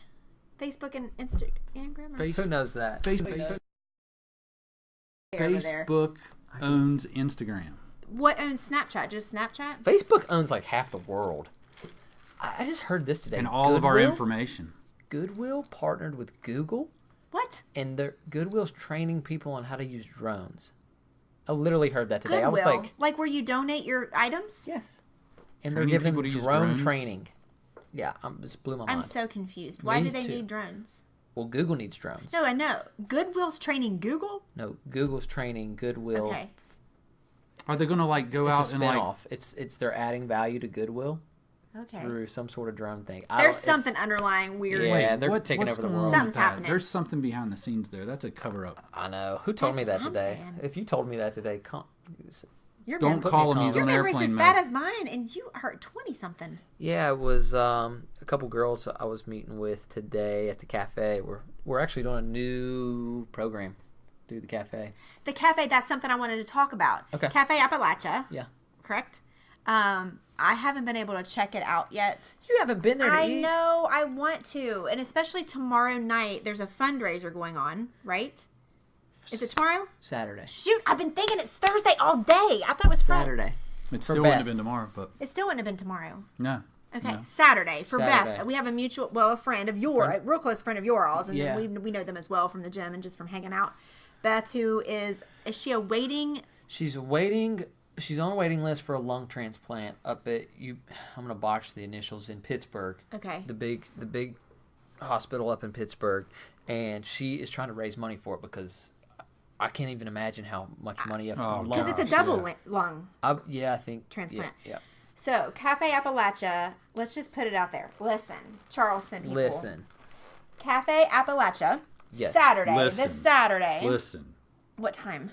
Facebook and Instagram? Who knows that? Facebook owns Instagram. What owns Snapchat? Just Snapchat? Facebook owns like half the world. I just heard this today. And all of our information. Goodwill partnered with Google. What? And Goodwill's training people on how to use drones. I literally heard that today. Goodwill? I was like, where you donate your items? Yes. And they're giving them drone training. Yeah, this blew my mind. I'm so confused. Why do they need drones? Well, Google needs drones. No, I know. Goodwill's training Google? No, Google's training Goodwill. Okay. Are they going to go out and It's they're adding value to Goodwill. Okay. Through some sort of drone thing. There's something underlying weird. Yeah, they're taking over the world. Something's happening. There's something behind the scenes there. That's a cover-up. I know. Who told me that today? If you told me that today, don't call him. He's on airplane mode. Your memory's as bad as mine, and you are 20-something. Yeah, it was a couple girls I was meeting with today at the cafe. We're actually doing a new program through the cafe. The cafe, that's something I wanted to talk about. Okay. Cafe Appalachia. Yeah. Correct? I haven't been able to check it out yet. You haven't been there to eat? I know. I want to. And especially tomorrow night, there's a fundraiser going on, right? Is it tomorrow? Saturday. Shoot, I've been thinking it's Thursday all day. I thought it was Saturday. It still wouldn't have been tomorrow, but... It still wouldn't have been tomorrow. No. Okay, no. Saturday for Beth. We have a friend of a real close friend of yours, and then we know them as well from the gym and just from hanging out. Beth, who is she awaiting? She's waiting. She's on a waiting list for a lung transplant up at I'm gonna botch the initials in Pittsburgh. Okay. The big hospital up in Pittsburgh, and she is trying to raise money for it because I can't even imagine how much money because it's a double lung. I think transplant. Yeah. So Cafe Appalachia, let's just put it out there. Listen, Charleston people. Listen. Cafe Appalachia. Yes. Saturday. This Saturday. Listen. What time?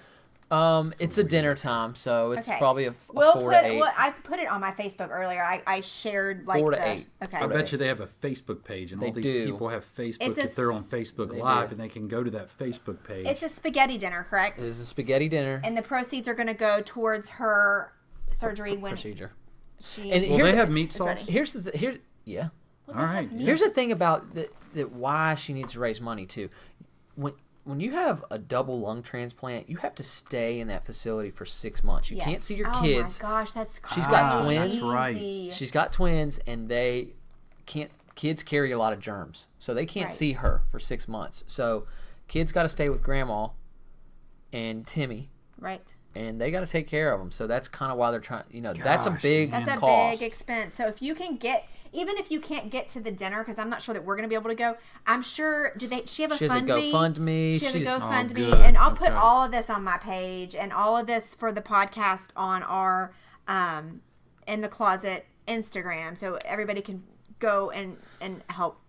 It's a dinner time, so it's probably a 4 to 8. I put it on my Facebook earlier. I shared 4 to 8. Okay. I bet you they have a Facebook page, and all these people have Facebook if they're on Facebook Live, and they can go to that Facebook page. It's a spaghetti dinner, correct? It is a spaghetti dinner. And the proceeds are going to go towards her surgery procedure. They have meat sauce? Yeah. All right. Here's the thing about that why she needs to raise money, too. when you have a double lung transplant, you have to stay in that facility for 6 months. You can't see your kids. Oh my gosh, that's crazy. She's got twins. That's right. She's got twins, and they can't. Kids carry a lot of germs, so they can't see her for 6 months. So kids got to stay with Grandma and Timmy. Right. And they got to take care of them. So that's kind of why they're trying. That's a big cost. That's a big expense. So if you can get, even if you can't get to the dinner, because I'm not sure that we're going to be able to go. I'm sure. She have a She has GoFundMe? She has a GoFundMe, good. and I'll put all of this on my page and all of this for the podcast on our In the Closet Instagram, so everybody can go and help.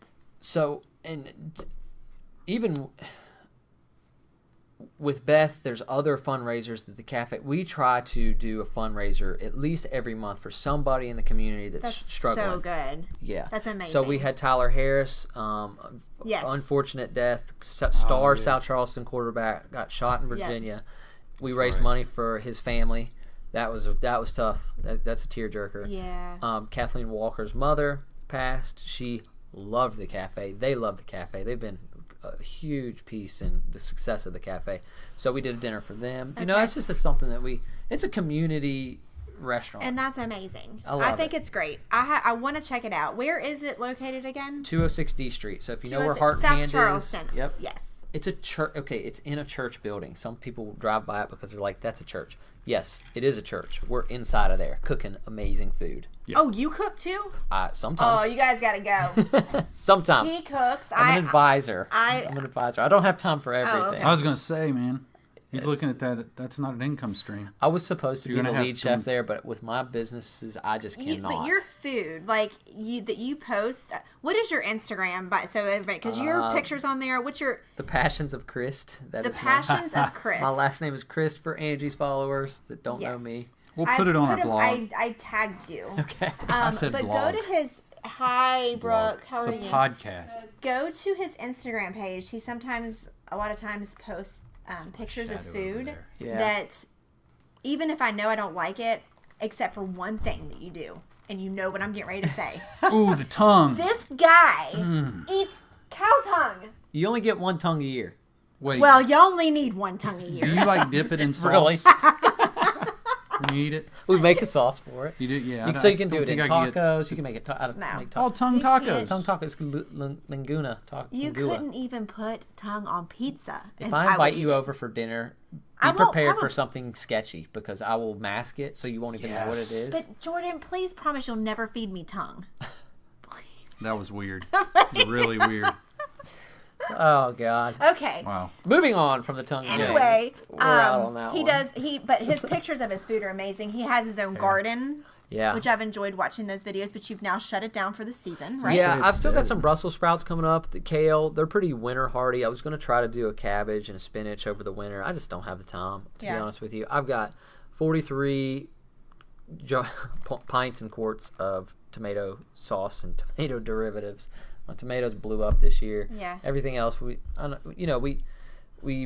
So, and even with Beth, there's other fundraisers that the cafe. We try to do a fundraiser at least every month for somebody in the community that's struggling. So good. Yeah, that's amazing. So we had Tyler Harris, unfortunate death, South Charleston quarterback, got shot in Virginia. Yep. We raised money for his family. That was tough. That's a tearjerker. Yeah. Kathleen Walker's mother passed. She loved the cafe. They love the cafe. They've been a huge piece in the success of the cafe. So we did a dinner for them. Okay. That's just something that it's a community restaurant. And that's amazing. I think it's great. I want to check it out. Where is it located again? 206 D Street. So if you know where Heart and Hand is. South Charleston. Yep. Yes. It's a church. Okay, it's in a church building. Some people drive by it because they're like, that's a church. Yes, it is a church. We're inside of there cooking amazing food. Yep. Oh, you cook too? Sometimes. Oh, you guys got to go. Sometimes. He cooks. I'm an advisor. I'm an advisor. I don't have time for everything. Oh, okay. I was going to say, man. He's looking at that. That's not an income stream. I was supposed to be the lead chef there, but with my businesses, I just cannot. But your food, that you post. What is your Instagram? So everybody, because your pictures on there. What's your? The Passions of Crist. The Passions of Crist. My last name is Crist for Angie's followers that don't know me. We'll put it on our blog. I tagged you. Okay. I said but blog. Go to his. Hi, Brooke. How are you? It's a podcast. Go to his Instagram page. He a lot of times posts pictures of food that even if I know I don't like it, except for one thing that you do, and you know what I'm getting ready to say. Ooh, the tongue. This guy eats cow tongue. You only get one tongue a year. Wait. Well, you only need one tongue a year. Do you dip it in sauce? Really? When you eat it? We make a sauce for it. You do, yeah. So you can do it in tacos. You can make it tongue tacos. Tongue tacos. Linguna. You couldn't even put tongue on pizza. If I invite you over for dinner, be prepared for something sketchy because I will mask it so you won't even know what it is. But Jordan, please promise you'll never feed me tongue. That was weird. It was really weird. Oh God. Okay. Wow. Moving on from the tongue. Anyway, we're out on that one. But his pictures of his food are amazing. He has his own garden. Yeah. Which I've enjoyed watching those videos, but you've now shut it down for the season, right? Yeah, I've still got some Brussels sprouts coming up. The kale, they're pretty winter hardy. I was going to try to do a cabbage and a spinach over the winter. I just don't have the time, to be honest with you. I've got 43 pints and quarts of tomato sauce and tomato derivatives. My tomatoes blew up this year. Yeah. Everything else, we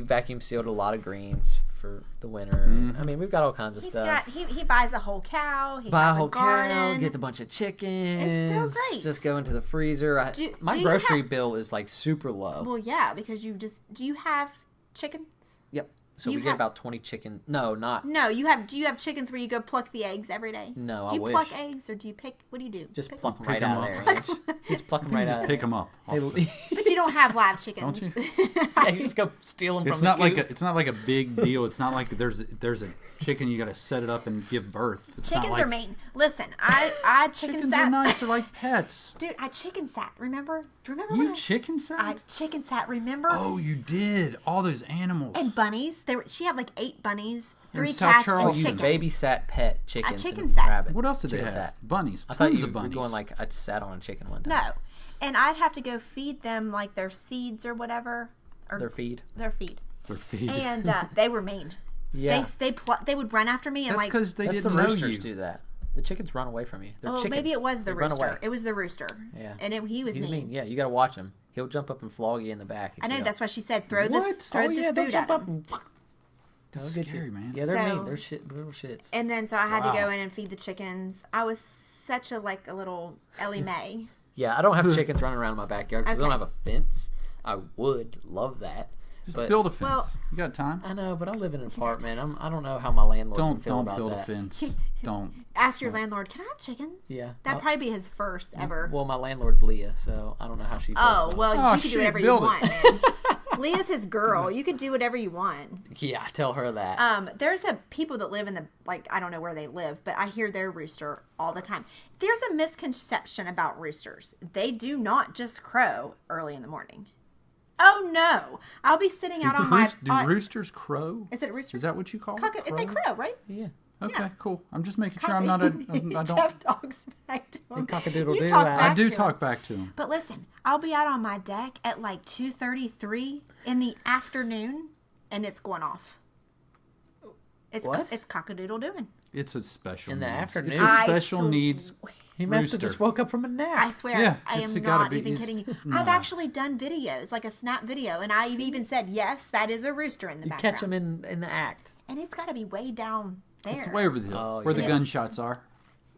vacuum sealed a lot of greens for the winter. Mm-hmm. I mean, we've got all kinds of stuff. He buys a whole cow. He buys a whole cow, gets a bunch of chickens. It's so great. Just go into the freezer. My grocery bill is super low. Well, yeah, because do you have chickens? Yep. So we get about 20 chicken. No, not. No, you have. Do you have chickens where you go pluck the eggs every day? No, do I you wish. pluck eggs or do you pick? What do you do? Just pluck them right out of there. Just pluck them right out. Just pick them up. But you don't have live chickens. Don't you? Yeah, you just go steal them from the coop. It's not like a big deal. It's not like there's a chicken you got to set it up and give birth. Chickens are mean. Listen, I chicken chickens sat. Chickens are nice. They're like pets. Dude, I chicken sat. Remember? Do you remember? You chicken sat? I chicken sat. Remember? Oh, you did. All those animals. And bunnies. She had 8 bunnies, 3 South cats, and chicken. Babysat pet chickens. A chicken sat. Rabbit. What else did they have? Bunnies. I thought Tons you of bunnies. were going I sat on a chicken one time. No. And I'd have to go feed them their seeds or whatever. Or their feed. Their feed. Their feed. And they were mean. Yeah. They would run after me and That's because they didn't the know roosters you. do that. The chickens run away from you. Maybe it was the rooster. It was the rooster. Yeah. And he was mean. Yeah, you got to watch him. He'll jump up and flog you in the back. I know. That's why she said throw this they'll food jump at up him. That's scary, man. Yeah, they're mean. They're little shits. And then so I had to go in and feed the chickens. I was such a little Ellie Mae. Yeah, I don't have chickens running around in my backyard because I don't have a fence. I would love that. Just build a fence. Well, you got time. I know, but I live in an apartment. I don't know how my landlord can feel about that. Don't build a fence. Don't. Ask your landlord, can I have chickens? Yeah. That'd probably be his first ever. Well, my landlord's Leah, so I don't know how she feels about well, you can do whatever you want, man. Leah's his girl. You can do whatever you want. Yeah, tell her that. There's people that live in the, I don't know where they live, but I hear their rooster all the time. There's a misconception about roosters. They do not just crow early in the morning. Oh, no. I'll be sitting out on my... Do roosters crow? Is it a rooster? Is that what you call it? They crow, right? Yeah. Okay, cool. I'm just making sure I'm not a... I don't... Jeff talks back to him. Cock-a-doodle-doo. I do talk back to him. But listen, I'll be out on my deck at 2:33 in the afternoon, and it's going off. It's cock-a-doodle-dooing. It's a special in the afternoon. It's a special needs He must have just woke up from a nap. I swear, I am not even kidding you. I've actually done videos, like a snap video, and I've even said, yes, that is a rooster in the background. You catch him in the act. And it's got to be way down there. It's way over the hill, where the gunshots are.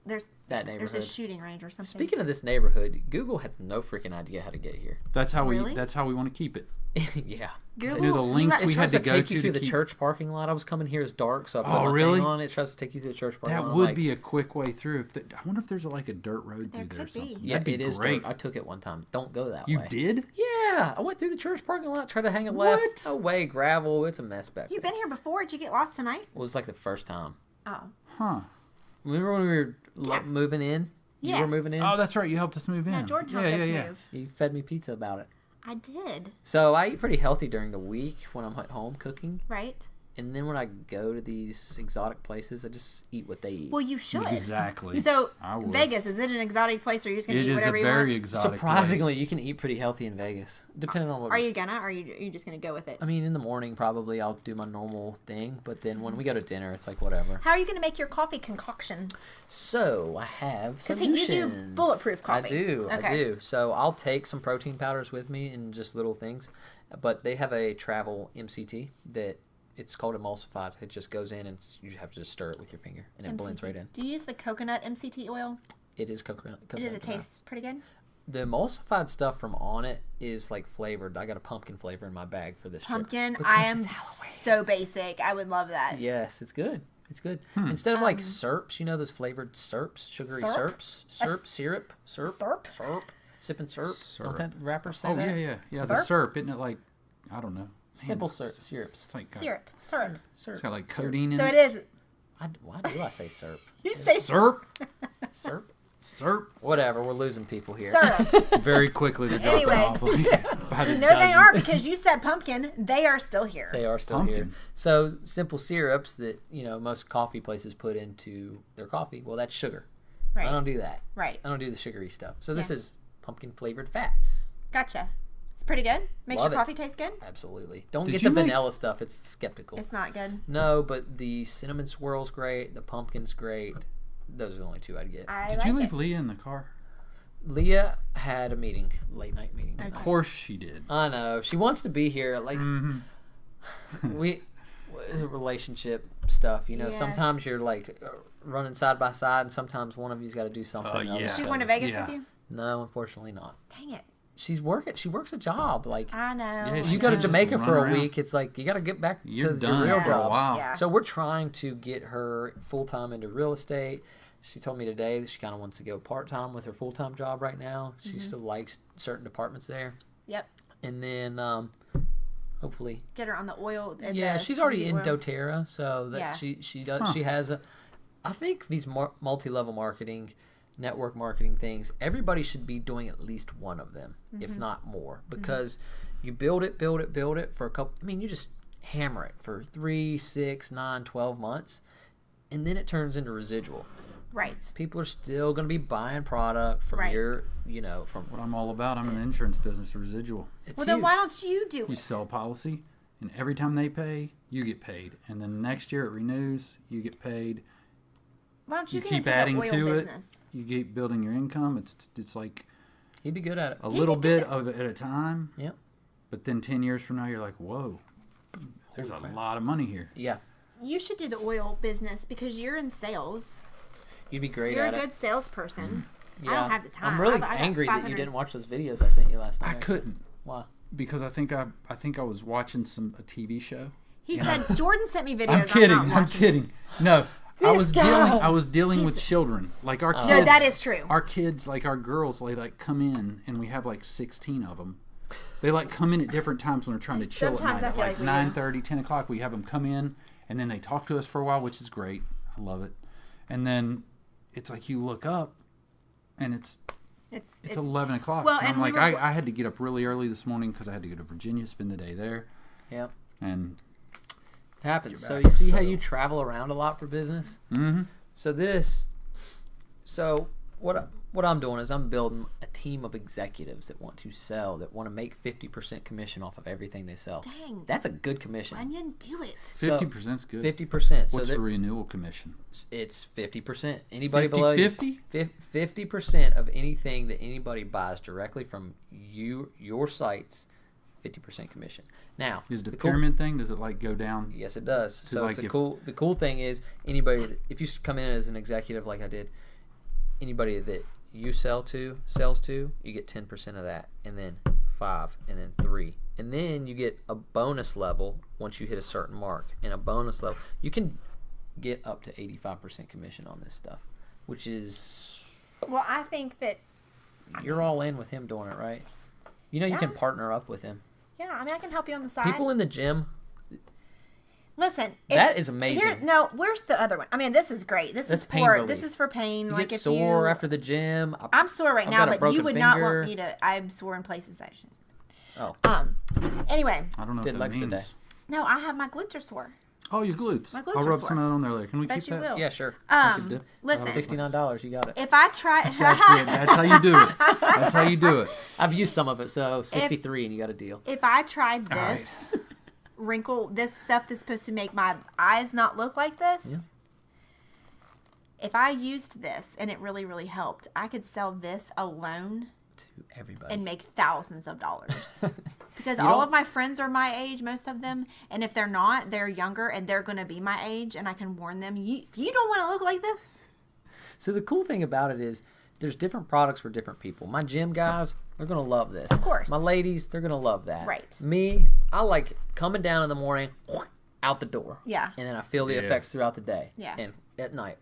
There's that neighborhood. There's a shooting range or something. Speaking of this neighborhood, Google has no freaking idea how to get here. That's how we want to keep it. Yeah. Google. The links we had to go to through the church parking lot. I was coming here. It's dark, so I put my thing on. It tries to take you through the church parking lot. That would be a quick way through. I wonder if there's a dirt road through there or something. Yeah, it is dirt. I took it one time. Don't go that way. You did? Yeah. I went through the church parking lot, tried to hang a left. What? No way, gravel. It's a mess back there. You've been here before. Did you get lost tonight? It was the first time. Oh. Huh. Remember when we were moving in? Yes. You were moving in? Oh, that's right. You helped us move in. Yeah, Jordan helped us move. You fed me pizza about it. I did. So I eat pretty healthy during the week when I'm at home cooking. Right. And then when I go to these exotic places, I just eat what they eat. Well, you should. Exactly. So, Vegas, is it an exotic place or are you just going to eat whatever you want? It is a very exotic Surprisingly, place. You can eat pretty healthy in Vegas, depending on what... Are you going to, or are you just going to go with it? I mean, in the morning, probably, I'll do my normal thing. But then when we go to dinner, it's whatever. How are you going to make your coffee concoction? So, I have solutions. Because you do bulletproof coffee. I do. So, I'll take some protein powders with me and just little things. But they have a travel MCT that... It's called emulsified. It just goes in and you have to just stir it with your finger and it blends right in. Do you use the coconut MCT oil? It is coconut. Does it taste pretty good? The emulsified stuff from on it is flavored. I got a pumpkin flavor in my bag for this pumpkin. I am so basic. I would love that. Yes, it's good. It's good. Instead of syrups, those flavored syrups, sugary syrups, syrup. Sipping syrup. Don't that rappers say that? Yeah. The syrup, isn't it I don't know. Simple syrups. Syrup. It's got codeine in it. So it is. Why do I say syrup? You say syrup. Syrup. Whatever. We're losing people here. Syrup. Very quickly they're dropping off. No, they aren't because you said pumpkin. They are still here. They are still here. So simple syrups that most coffee places put into their coffee. Well, that's sugar. Right. I don't do that. Right. I don't do the sugary stuff. So this is pumpkin flavored fats. Gotcha. It's pretty good. Makes your coffee taste good? Absolutely. Don't get the vanilla stuff. It's skeptical. It's not good. No, but the cinnamon swirl's great. The pumpkin's great. Those are the only two I'd get. Did you leave Leah in the car? Leah had a meeting, late night meeting. Of course she did. I know. She wants to be here. Relationship stuff. Yes. Sometimes you're running side by side, and sometimes one of you's got to do something. Is she going to Vegas with you? No, unfortunately not. Dang it. She works a job. I know. Yeah, you go to Jamaica for a week, it's you got to get back to your real job. Wow. Yeah. So we're trying to get her full-time into real estate. She told me today that she kind of wants to go part-time with her full-time job right now. She still likes certain departments there. Yep. And then hopefully get her on the oil. She's already in doTERRA, so that she does. She has I think these multi-level marketing, network marketing things, everybody should be doing at least one of them, if not more, because you build it for a couple. You just hammer it for 3, 6, 9, 12 months, and then it turns into residual. Right. People are still going to be buying product from your, from what I'm all about. I'm in the insurance business, residual. Then why don't you do it? You sell a policy, and every time they pay, you get paid, and then next year it renews, you get paid. Why don't you keep adding to it? You keep building your income. It's he'd be good at it. A little bit of it at a time. Yep. But then 10 years from now, you're like, whoa, there's a lot of money here. Yeah. You should do the oil business because you're in sales. You'd be great at it. You're a good salesperson. Yeah. I don't have the time. I'm really angry that you didn't watch those videos I sent you last night. I couldn't. Why? because I think I was watching a TV show. He said Jordan sent me videos. I'm kidding. No. I was dealing with children, like our kids. No, that is true. Our kids, like our girls, they like come in, and we have like 16 of them. They like come in at different times when they're trying to chill Sometimes at night. I feel Like 9:30, 10 o'clock, we have them come in, and then they talk to us for a while, which is great. I love it. And then it's like you look up, and it's 11 o'clock. Well, and I'm like, I had to get up really early this morning because I had to go to Virginia, spend the day there. Yep. And it happens. So you see how you travel around a lot for business? Mm-hmm. So what I'm doing is I'm building a team of executives that want to sell, that want to make 50% commission off of everything they sell. Dang. That's a good commission. Runyon, do it. 50% is good. 50%. What's the renewal commission? It's 50%. Anybody 50, below 50? 50% of anything that anybody buys directly from your sites, 50% commission. Now, is the pyramid thing, does it like go down? Yes, it does. So like the cool thing is anybody if you come in as an executive like I did, anybody that you sells to, you get 10% of that, and then 5, and then 3, and then you get a bonus level once you hit a certain mark. And a bonus level, you can get up to 85% commission on this stuff, which is. Well, I think that you're all in with him doing it, right? You know, you can partner up with him. Yeah, I mean, I can help you on the side. People in the gym. Llisten, that is amazing. Where's the other one? I mean, this is great. This is pain for relief. this is for pain. You like get if sore after the gym. I'm sore right now, but you would not want me to. I'm sore in places I shouldn't. Oh. Anyway. I don't know what that means. Today. No, I have my glutes are sore. Oh, your glutes. My glutes I'll are rub sore. some of that on there later. Can we Bet keep you that? will. Yeah, sure. Listen. $69, you got it. If I try. That's how you do it. That's how you do it. I've used some of it, so 63 and you got a deal. If I tried this this stuff that's supposed to make my eyes not look like this. Yeah. If I used this and it really, really helped, I could sell this alone to everybody and make thousands of dollars. Because all of my friends are my age, most of them, and if they're not, they're younger and they're going to be my age, and I can warn them, you don't want to look like this. So the cool thing about it is there's different products for different people. My gym guys, they're going to love this. Of course. My ladies, they're going to love that. Right. Me, I like coming down in the morning, out the door. Yeah. And then I feel the effects throughout the day. Yeah. And at night,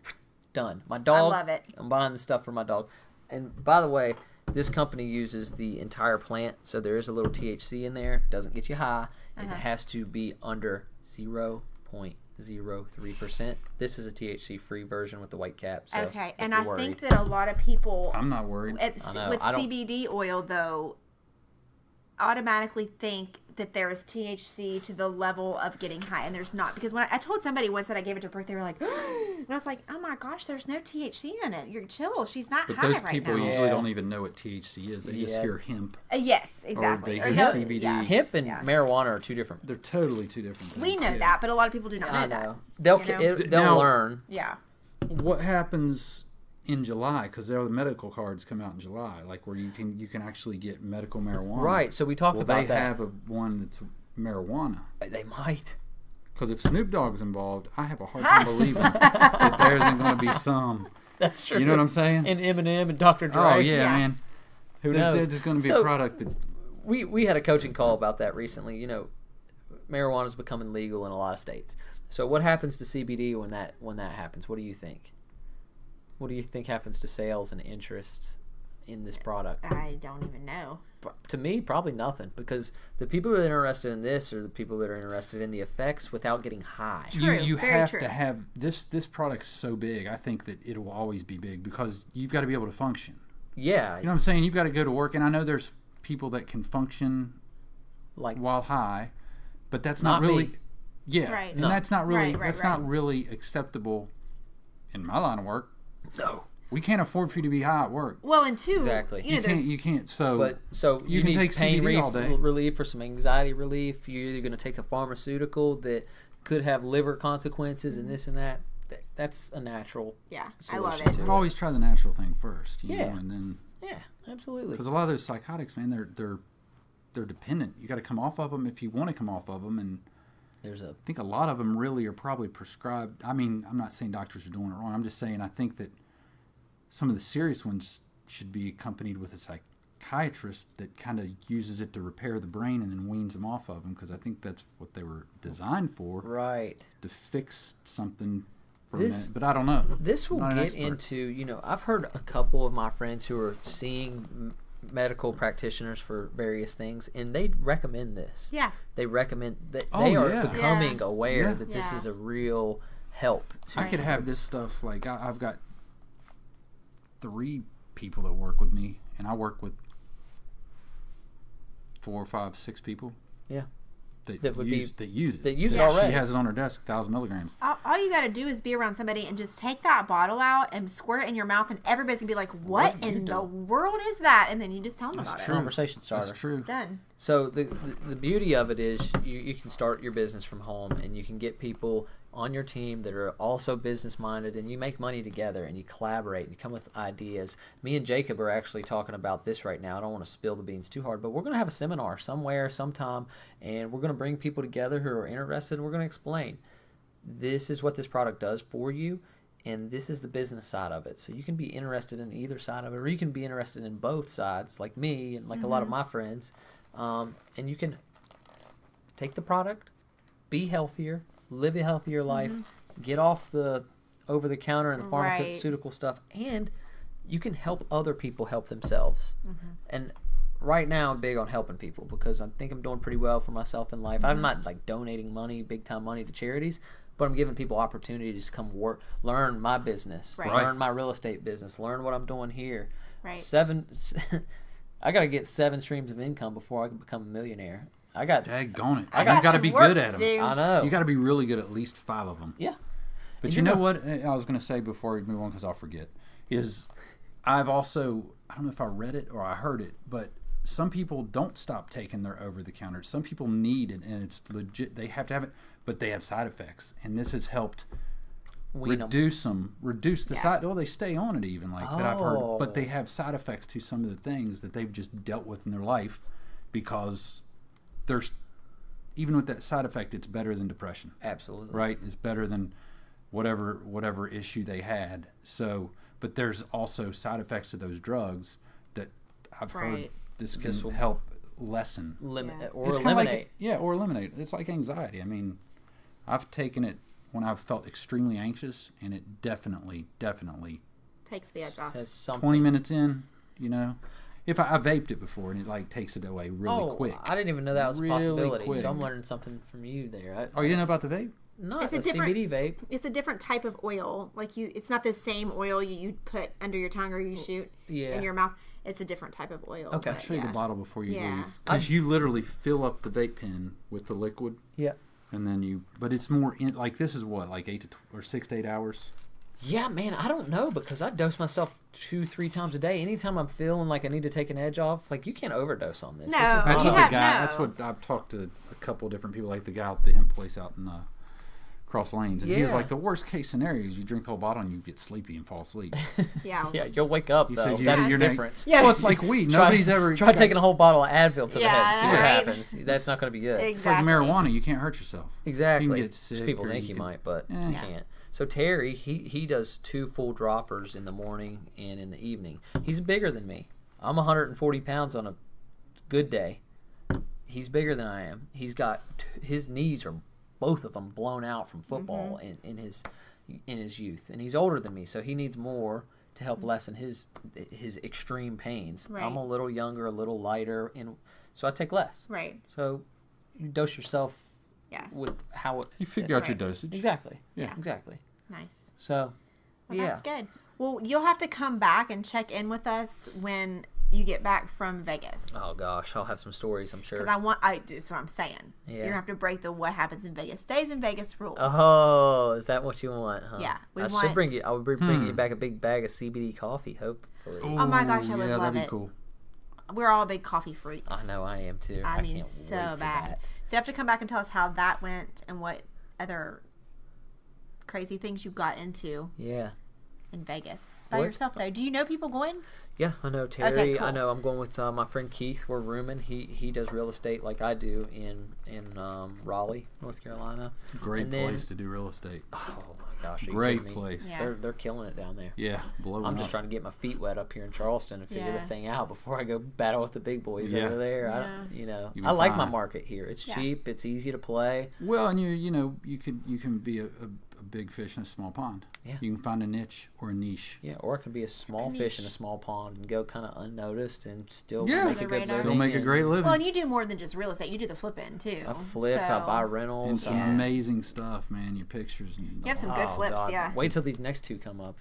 done. My dog, I love it. I'm buying the stuff for my dog. And by the way, this company uses the entire plant, so there is a little THC in there. Doesn't get you high. It has to be under 0.03%. This is a THC-free version with the white cap. So okay, and I think that a lot of people... I'm not worried. With CBD oil, though, automatically think that there is THC to the level of getting high, and there's not. Because when I told somebody once that I gave it to her, they were like, and I was like, oh my gosh, there's no THC in it. You're chill. She's not high right now. But those people usually don't even know what THC is. They just hear hemp. Yes, exactly. Or they hear CBD. Yeah. Hemp and marijuana are two different. They're totally two different things. We know that, but a lot of people do not know that. They'll learn. Yeah. What happens in July? Because there are the medical cards come out in July, like where you can actually get medical marijuana. Right. So we talked about that. They have one that's marijuana. They might. Because if Snoop Dogg's involved, I have a hard time believing that there isn't going to be some. That's true. You know what I'm saying? And Eminem and Dr. Dre. Oh yeah, man. Who knows? There's just going to be a product that. We had a coaching call about that recently. You know, marijuana is becoming legal in a lot of states. So what happens to CBD when that happens? What do you think? What do you think happens to sales and interest in this product? I don't even know. To me, probably nothing, because the people that are interested in this are the people that are interested in the effects without getting high. True, you very have true. to have this product's so big. I think that it will always be big because you've got to be able to function. Yeah. You know what I'm saying? You've got to go to work, and I know there's people that can function while high, but that's not really me. Yeah. Right. And that's not really not right. really acceptable in my line of work. No. We can't afford for you to be high at work. Well, and two, exactly. You can't. So you can need take pain CBD all day. relief for some anxiety relief. You're either going to take a pharmaceutical that could have liver consequences and this and that. That's a natural. Yeah, I solution love it. to I'd always try the natural thing first. You know, and then. Yeah, absolutely. Because a lot of those psychotics, man, they're dependent. You got to come off of them if you want to come off of them, and I think a lot of them really are probably prescribed. I mean, I'm not saying doctors are doing it wrong. I'm just saying I think that some of the serious ones should be accompanied with a psychiatrist that kind of uses it to repair the brain and then weans them off of them, because I think that's what they were designed for. Right. To fix something. But I don't know. This will get into, I've heard a couple of my friends who are seeing medical practitioners for various things, and they recommend this. Yeah. They recommend that they are becoming aware that this is a real help. I could have this stuff, like I've got 3 people that work with me, and I work with 4, 5, 6 people. Yeah. That use it. That use it already. She has it on her desk, 1,000 milligrams. All you got to do is be around somebody and just take that bottle out and squirt it in your mouth, and everybody's going to be like, what in the world is that? And then you just tell them about it. Conversation starter. That's true. Done. So the beauty of it is you can start your business from home, and you can get people on your team that are also business minded, and you make money together, and you collaborate, and you come with ideas. Me and Jacob are actually talking about this right now. I don't want to spill the beans too hard, but we're going to have a seminar somewhere, sometime, and we're going to bring people together who are interested, and we're going to explain this is what this product does for you, and this is the business side of it. So you can be interested in either side of it, or you can be interested in both sides, like me and like a lot of my friends, and you can take the product, be healthier, live a healthier life, get off the over-the-counter and the pharmaceutical stuff, and you can help other people help themselves. And right now I'm big on helping people because I think I'm doing pretty well for myself in life. I'm not like donating money, big-time money to charities, but I'm giving people opportunity to just come work, learn my business, learn my real estate business, learn what I'm doing here. I got to get 7 streams of income before I can become a millionaire. Daggone it. You got to be good at them. I know. You got to be really good at least 5 of them. Yeah. But you know what I was going to say before we move on, because I'll forget, is I've also, I don't know if I read it or I heard it, but some people don't stop taking their over-the-counter. Some people need it, and it's legit. They have to have it, but they have side effects. And this has helped reduce the side. Well, they stay on it even, like that I've heard. But they have side effects to some of the things that they've just dealt with in their life, because there's, even with that side effect, it's better than depression. Absolutely. Right? It's better than whatever issue they had. So, but there's also side effects to those drugs that I've heard this can help lessen. Or eliminate. Or eliminate. It's like anxiety. I mean, I've taken it when I've felt extremely anxious, and it definitely takes the edge off. 20 minutes in, if I vaped it before, and it like takes it away really quick. I didn't even know that was a possibility. Quick. So I'm learning something from you there. You didn't know about the vape? No, it's a CBD vape. It's a different type of oil. Like it's not the same oil you put under your tongue or you shoot in your mouth. It's a different type of oil. Okay, I'll show you the bottle before you leave. Because you literally fill up the vape pen with the liquid. Yeah. And then but it's more like this is what, like 6 to 8 hours. Yeah, man, I don't know, because I dose myself 2-3 times a day. Anytime I'm feeling like I need to take an edge off, like, you can't overdose on this. No, that's what That's what I've talked to a couple of different people, like the guy at the hemp place out in Cross Lanes, and he was like, the worst case scenario is you drink the whole bottle and you get sleepy and fall asleep. Yeah, you'll wake up though. That's the difference. Well, it's like weed. Nobody's ever try taking a whole bottle of Advil to the head. See what happens. That's not going to be good. Exactly. It's like marijuana. You can't hurt yourself. Exactly. You can get sick. People think you might, but you can't. So Terry, he does 2 full droppers in the morning and in the evening. He's bigger than me. I'm 140 pounds on a good day. He's bigger than I am. He's got his knees are both of them blown out from football in his youth, and he's older than me, so he needs more to help lessen his extreme pains. Right. I'm a little younger, a little lighter, and so I take less. Right. So you dose yourself. Yeah. With how it you figure out your dosage. Exactly. Yeah. Exactly. Nice. So, that's good. Well, you'll have to come back and check in with us when you get back from Vegas. Oh gosh, I'll have some stories, I'm sure. Because that's what I'm saying. Yeah. You're gonna have to break the what happens in Vegas stays in Vegas rule. Oh, is that what you want? Huh? Yeah. I should bring you. I would bring you back a big bag of CBD coffee, hopefully. Oh my gosh, I would love that'd it. Be cool. We're all big coffee freaks. I know I am too. I mean, so bad. So you have to come back and tell us how that went and what other crazy things you got into. Yeah. In Vegas by yourself though. Do you know people going? Yeah, I know Terry. Okay, cool. I know I'm going with my friend Keith. We're rooming. He does real estate like I do in Raleigh, North Carolina. Great place to do real estate. Oh my Gosh, great place. Yeah. They're killing it down there. Yeah, I'm just trying to get my feet wet up here in Charleston and figure the thing out before I go battle with the big boys over there. I like my market here. It's cheap. It's easy to play. Well, and you can be a big fish in a small pond. Yeah. You can find a niche or a niche. Yeah, or it can be a small fish in a small pond and go kind of unnoticed and still make a good living. Still make a great living. Well, and you do more than just real estate. You do the flipping too. I flip, I buy rentals. And some amazing stuff, man. Your pictures. You have some good flips, God. Wait till these next two come up.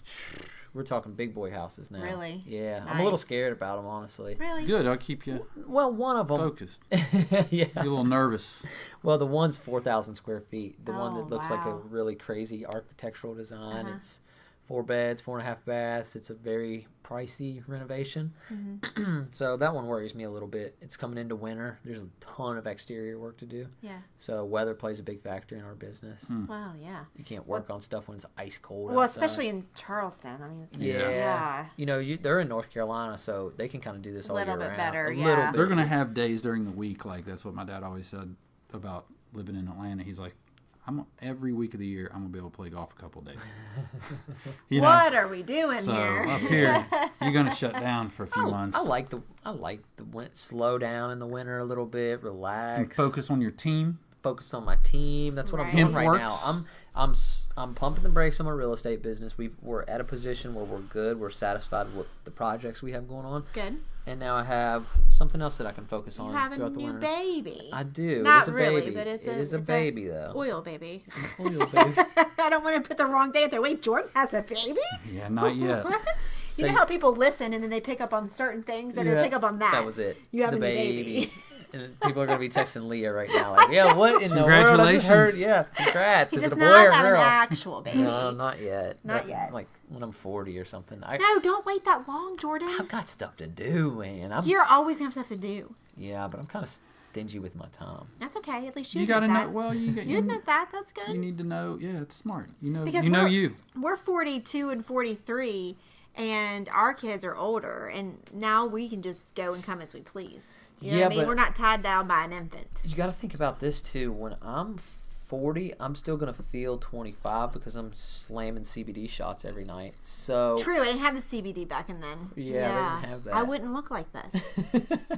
We're talking big boy houses now. Really? Yeah. Nice. I'm a little scared about them, honestly. Really? Good. I'll keep you one of them focused. Yeah. You're a little nervous. Well, the one's 4,000 square feet. The one that looks like a wow. really crazy architectural design. It's 4 beds, 4.5 baths. It's a very pricey renovation. Mm-hmm. So that one worries me a little bit. It's coming into winter. There's a ton of exterior work to do. Yeah. So weather plays a big factor in our business. Wow, yeah. You can't work on stuff when it's ice cold. Well, outside. especially in Charleston. I mean, it's Yeah. You know, they're in North Carolina, so they can kind of do this all year round. A little bit better, A yeah. little bit. They're going to have days during the week. Like, that's what my dad always said about living in Atlanta. He's like, every week of the year, I'm going to be able to play golf a couple days. What are we doing here? Up here, you're going to shut down for a few months. I like the slow down in the winter a little bit, relax, and focus on your team. Focus on my team. That's what I'm doing right now. I'm pumping the brakes on my real estate business. We're at a position where we're good. We're satisfied with the projects we have going on. Good. And now I have something else that I can focus on throughout the winter. You have a new baby. I do. Not it is a really, baby. but It is a baby, though. Oil baby. Oil baby. I don't want to put the wrong thing out there. Wait, Jordan has a baby? Yeah, not yet. You know how people listen and then they pick up on certain things? They're going to pick up on that. That was it. You have the a new baby. And people are going to be texting Leah right now. Like, yeah, what in the world? Congratulations. I just heard, yeah, congrats. He Is does it a boy or not have girl? an actual baby. No, not yet. Not yet. Like when I'm 40 or something. No, don't wait that long, Jordan. I've got stuff to do, man. You're always going to have stuff to do. Yeah, but I'm kind of stingy with my time. That's okay. At least you got to admit know. that. Well, you admit that. That's good. You need to know. Yeah, it's smart. Because you. We're 42 and 43, and our kids are older, and now we can just go and come as we please. You know what I mean? But we're not tied down by an infant. You got to think about this too. When I'm 40, I'm still gonna feel 25 because I'm slamming CBD shots every night. So true. I didn't have the CBD back in then. Yeah, they didn't have that. I wouldn't look like this. I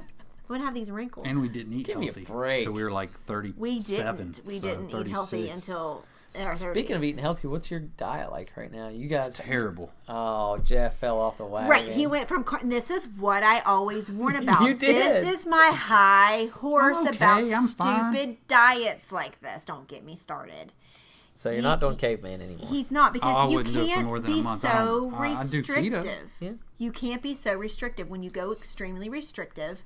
wouldn't have these wrinkles. And we didn't eat Give me healthy. a break. So we were like 37. We didn't. We didn't eat healthy 36. until our 30s. Speaking of eating healthy, what's your diet like right now? You guys It's terrible. Oh, Jeff fell off the wagon. Right, he went from. This is what I always warn about. You did. This is my high horse I'm okay, about I'm stupid fine. diets like this. Don't get me started. So you're not doing caveman anymore. He's not I because you wouldn't do it for can't more than a be month. so I do keto. restrictive. Yeah. You can't be so restrictive. When you go extremely restrictive,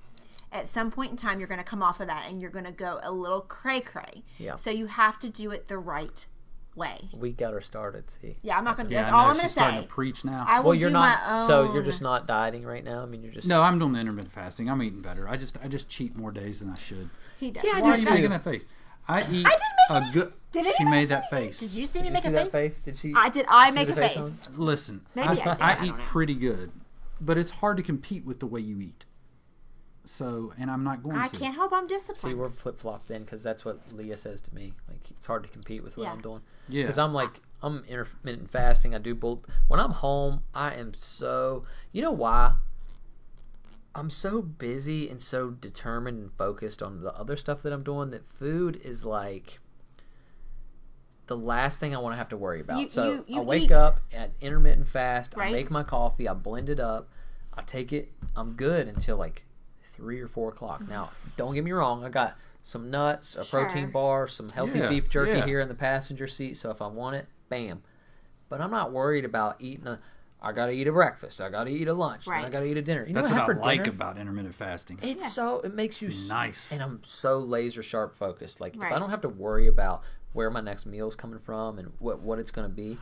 at some point in time, you're going to come off of that and you're going to go a little cray-cray. Yeah. So you have to do it the right way. We got her started. See. Yeah, I'm not going to. Yeah, That's I know, all I'm going to she's starting say. to preach now. I will You're do not. my own. So you're just not dieting right now. I mean, you're just. No, I'm doing the intermittent fasting. I'm eating better. I just cheat more days than I should. He does. Yeah, I Why do are you too. making that face? I eat I didn't make a good. Did She anybody made see that me? face. Did you see me Did make you see a that face? face? Did she? Did I see make the a face on face? Listen, Maybe I did. I I don't eat know. pretty good, but it's hard to compete with the way you eat. So, and I'm not going I to. can't help I'm See, disciplined. we're flip flop then, because that's what Leah says to me. Like, it's hard to compete with what Yeah. I'm doing. Yeah. Because I'm intermittent fasting. I do both. When I'm home, I am so. You know why? I'm so busy and so determined and focused on the other stuff that I'm doing that food is like the last thing I want to have to worry about. You I wake eat. up at intermittent fast. I Right. make my coffee. I blend it up. I take it. I'm good until like 3 or 4 o'clock. Now, don't get me wrong. I got some nuts, a protein Sure. bar, some healthy Yeah, beef jerky yeah. here in the passenger seat. So if I want it, bam. But I'm not worried about eating I got to eat a breakfast. I got to eat a lunch. Then I Right. got to eat a dinner. You That's know what what I for like dinner? about intermittent fasting. It's so it makes you nice. and I'm so laser sharp focused. Like if I Right. don't have to worry about where my next meal's coming from and what it's going to be,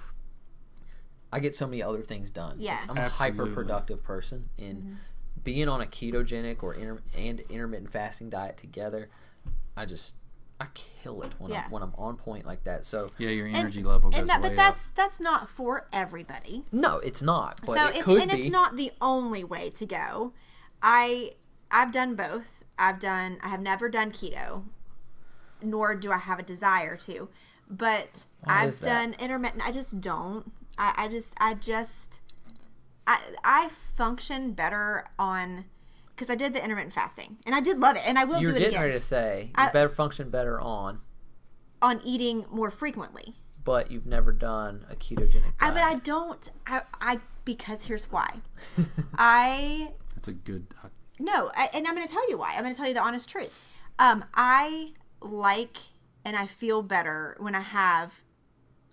I get so many other things done. Yeah. I'm a Absolutely. hyper productive person, and being on a ketogenic or intermittent fasting diet together, I kill it when Yeah. I'm on point like that. So Yeah, your energy level goes way but that's not for everybody. no, it's not. But So it could and be. it's not the only way to go. I've done both. I have never done keto, nor do I have a desire to. But I've done intermittent. I just don't. I function better on, because I did the intermittent fasting and I did love it, and I will do it again. You're getting ready to say you better function better on eating more frequently. But you've never done a ketogenic diet. But I don't. Because here's why. That's a good. No, and I'm going to tell you why. I'm going to tell you the honest truth. I like and I feel better when I have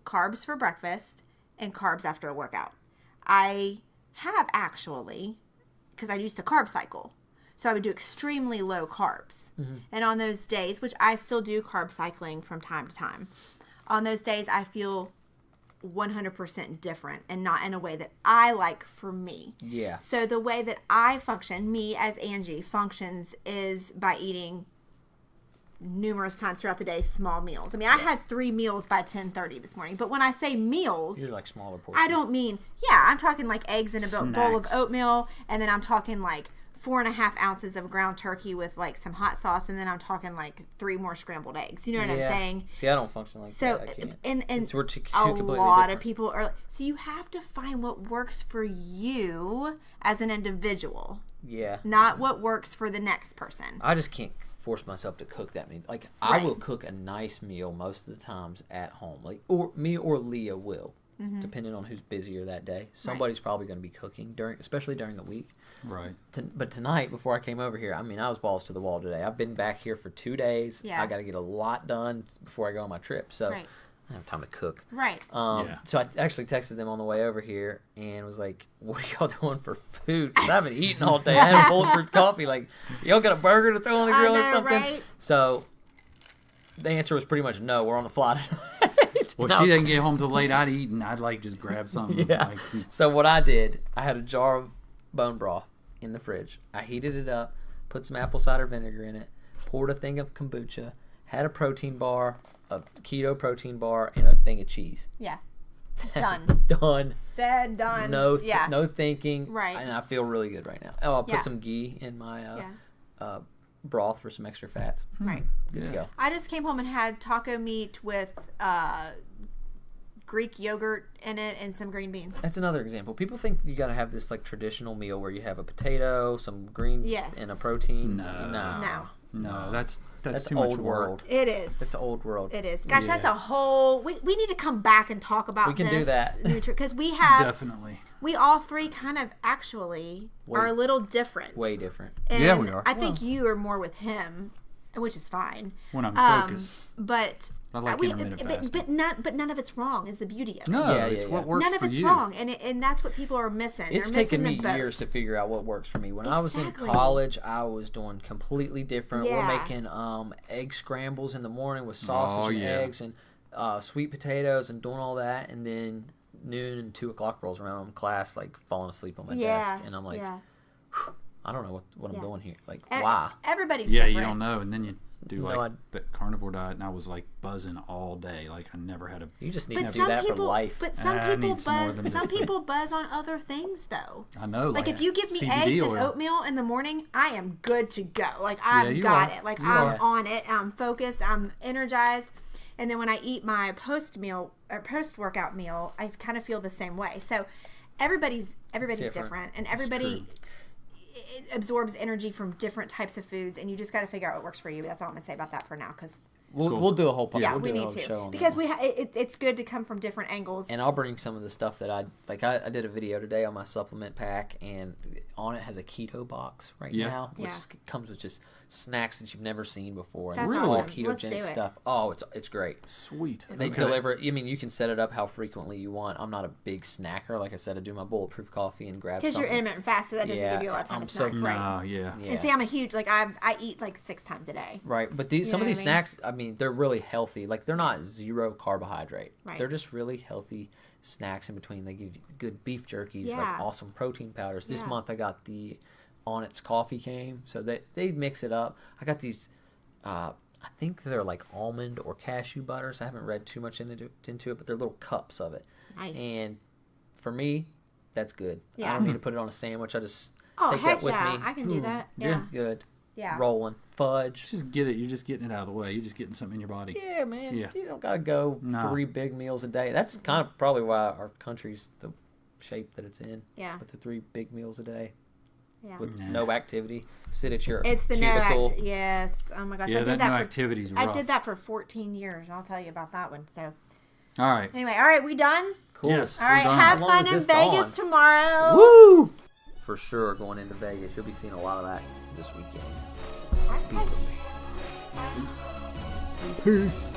carbs for breakfast and carbs after a workout. I have actually, because I used to carb cycle. So I would do extremely low carbs. Mm-hmm. And on those days, which I still do carb cycling from time to time, on those days I feel 100% different and not in a way that I like for me. Yeah. So the way that I function, me as Angie functions, is by eating numerous times throughout the day small meals. I mean, I had 3 meals by 10:30 this morning. But when I say meals, you're like smaller portions. I don't mean, I'm talking like eggs in a bowl of oatmeal, and then I'm talking like 4.5 ounces of ground turkey with like some hot sauce, and then I'm talking like 3 more scrambled eggs. You know what I'm saying? See, I don't function like that. I can't. And we're a lot of people are. So you have to find what works for you as an individual. Yeah. Not what works for the next person. I just can't force myself to cook that many. Like, I will cook a nice meal most of the times at home. Like, or me or Leah will. Mm-hmm. Depending on who's busier that day. Somebody's probably going to be cooking, especially during the week. Right. But tonight, before I came over here, I mean, I was balls to the wall today. I've been back here for 2 days. Yeah. I got to get a lot done before I go on my trip. So I don't have time to cook. Right. So I actually texted them on the way over here and was like, what are y'all doing for food? Because I haven't eaten all day. I had a bulletproof coffee. Like, y'all got a burger to throw on the grill or something? Right? So the answer was pretty much no. We're on the fly tonight. Well, she didn't get home till late. I'd eat and I'd like just grab something. Yeah. So what I did, I had a jar of bone broth in the fridge. I heated it up, put some apple cider vinegar in it, poured a thing of kombucha, had a protein bar, a keto protein bar, and a thing of cheese. Yeah. Done. Done. Said done. No thinking. Right. And I feel really good right now. Oh, I'll put some ghee in my broth for some extra fats. Right. Good to go. I just came home and had taco meat with Greek yogurt in it and some green beans. That's another example. People think you got to have this like traditional meal where you have a potato, some green, and a protein. No, that's too old much world. It is. That's old world. It is. Gosh, that's a whole. We need to come back and talk about. We can do that because we have definitely. We all three kind of actually are a little different. Way different. And we are. I think you are more with him, which is fine. When I'm focused. But I like intermittent fasting. But none of it's wrong is the beauty of it. No, it's what works for you. None of it's wrong, and that's what people are missing. It's taken me years to figure out what works for me. When I was in college, I was doing completely different. Yeah. We're making egg scrambles in the morning with sausage and eggs and sweet potatoes and doing all that, and then noon and 2 o'clock rolls around in class, like falling asleep on my desk, and I'm like, I don't know what I'm doing here. Like, why? Everybody's different. You don't know, and then you do the carnivore diet, and I was like buzzing all day. Like I never had a. You just need to do that for life. But some people buzz. Some people buzz on other things, though. I know. Like if you give me CBD eggs oil. and oatmeal in the morning, I am good to go. Like I've got it. Like I'm on it. I'm focused. I'm energized. And then when I eat my post-workout meal, I kind of feel the same way. So everybody's different, and everybody absorbs energy from different types of foods, and you just got to figure out what works for you. That's all I'm gonna say about that for now, because we'll do a whole podcast. Yeah, we need to, because it's good to come from different angles. And I'll bring some of the stuff that I did a video today on my supplement pack, and on it has a keto box now, which comes with just snacks that you've never seen before. And That's it's all awesome. ketogenic stuff. Oh, it's great. Sweet. They deliver it. I mean, you can set it up how frequently you want. I'm not a big snacker. Like I said, I do my bulletproof coffee and grab something. Because you're intermittent fast, so that doesn't give you a lot of time to snack. And see, I'm a huge, I eat like 6 times a day. Right. But some of these snacks, I mean, they're really healthy. Like, they're not zero carbohydrate. Right. They're just really healthy snacks in between. They give you good beef jerkies, like awesome protein powders. This month I got the On Its coffee came, so they mix it up. I got these I think they're like almond or cashew butters. I haven't read too much into it, but they're little cups of it. Nice. And for me, that's good. Yeah. I don't need to put it on a sandwich. I just take heck that with me. I can do that. Yeah. Good. rolling. Fudge. Just get it. You're just getting it out of the way. You're just getting something in your body. Yeah, man. Yeah. You don't got to go 3 big meals a day. That's kind of probably why our country's the shape that it's in. Yeah. With the 3 big meals a day. Yeah. With no activity. Sit at your It's the cubicle. yes. Oh my gosh. Yeah, I did that for activity's rough. I did that for 14 years. I'll tell you about that one. So. All right. Anyway, all right, we done? Cool. Yes. All right, done. have How long fun is in this Vegas gone? tomorrow. Woo! For sure, going into Vegas. You'll be seeing a lot of that this weekend. Be prepared. Peace.